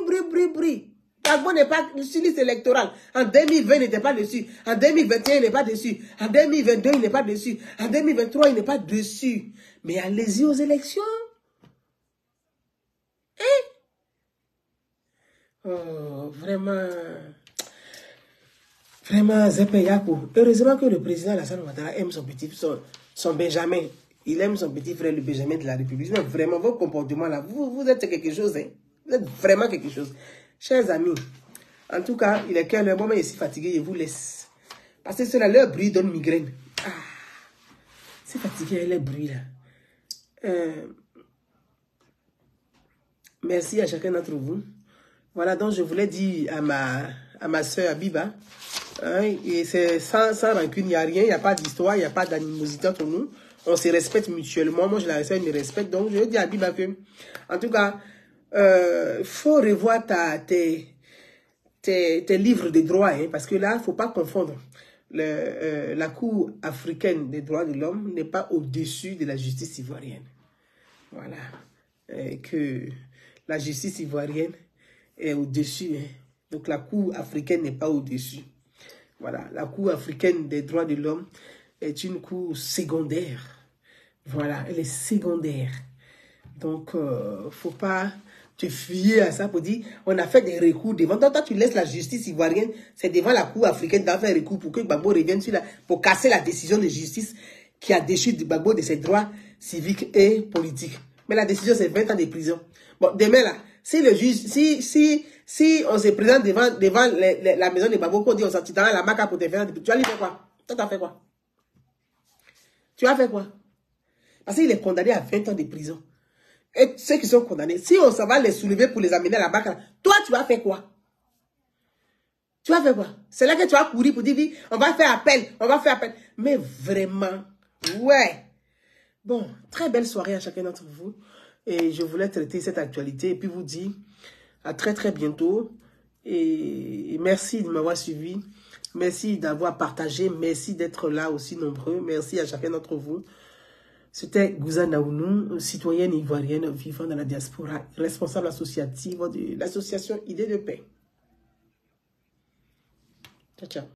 [SPEAKER 1] Gbagbo n'est pas sur liste électorale. En 2020, il n'était pas dessus. En 2021, il n'est pas dessus. En 2022, il n'est pas dessus. En 2023, il n'est pas dessus. Mais allez-y aux élections. Hein? Oh, vraiment, Zepé Yakou. Heureusement que le président Alassane Ouattara aime son Benjamin. Il aime son petit frère, le Benjamin de la République. Mais vraiment, vos comportements là, vous êtes quelque chose. Hein? Vous êtes vraiment quelque chose. Chers amis, en tout cas, il est qu'un heure. Moi, je suis fatigué, je vous laisse. Parce que cela, leur bruit donne migraine. Ah, c'est fatigué, les bruits là. Merci à chacun d'entre vous. Voilà, donc je voulais dire à ma soeur Abiba Hein, et c'est sans rancune, il n'y a rien, il n'y a pas d'histoire, il n'y a pas d'animosité entre nous. On se respecte mutuellement. Moi, je la respecte, elle me respecte. Donc, je dis à Biba que, en tout cas, faut revoir tes livres de droit, hein, parce que là, il ne faut pas confondre. La Cour africaine des droits de l'homme n'est pas au-dessus de la justice ivoirienne. Voilà. Que la justice ivoirienne est au-dessus. Hein. Donc, la Cour africaine n'est pas au-dessus. Voilà. La Cour africaine des droits de l'homme est une cour secondaire. Voilà. Elle est secondaire. Donc, faut pas te fier à ça pour dire, on a fait des recours devant. Toi, tu laisses la justice ivoirienne, c'est devant la Cour africaine d'en faire un recours pour que Gbagbo revienne sur pour casser la décision de justice qui a déchu Gbagbo de ses droits civiques et politiques. Mais la décision, c'est 20 ans de prison. Bon, demain, là, si le juge, si on se présente devant la maison de Gbagbo, qu'on dit, on s'en la marque pour te faire, tu vas lui faire quoi? Toi, tu as fait quoi? Tu as fait quoi? Parce qu'il est condamné à 20 ans de prison. Et ceux qui sont condamnés, si on s'en va les soulever pour les amener à la barque, toi, tu vas faire quoi? Tu vas faire quoi? C'est là que tu vas courir pour dire, oui, on va faire appel, on va faire appel. Mais vraiment, ouais. Bon, très belle soirée à chacun d'entre vous. Et je voulais traiter cette actualité et puis vous dire à très très bientôt. Et merci de m'avoir suivi. Merci d'avoir partagé. Merci d'être là aussi nombreux. Merci à chacun d'entre vous. C'était Gouza Naounou, citoyenne ivoirienne vivant dans la diaspora, responsable associative de l'association Idée de Paix. Ciao, ciao.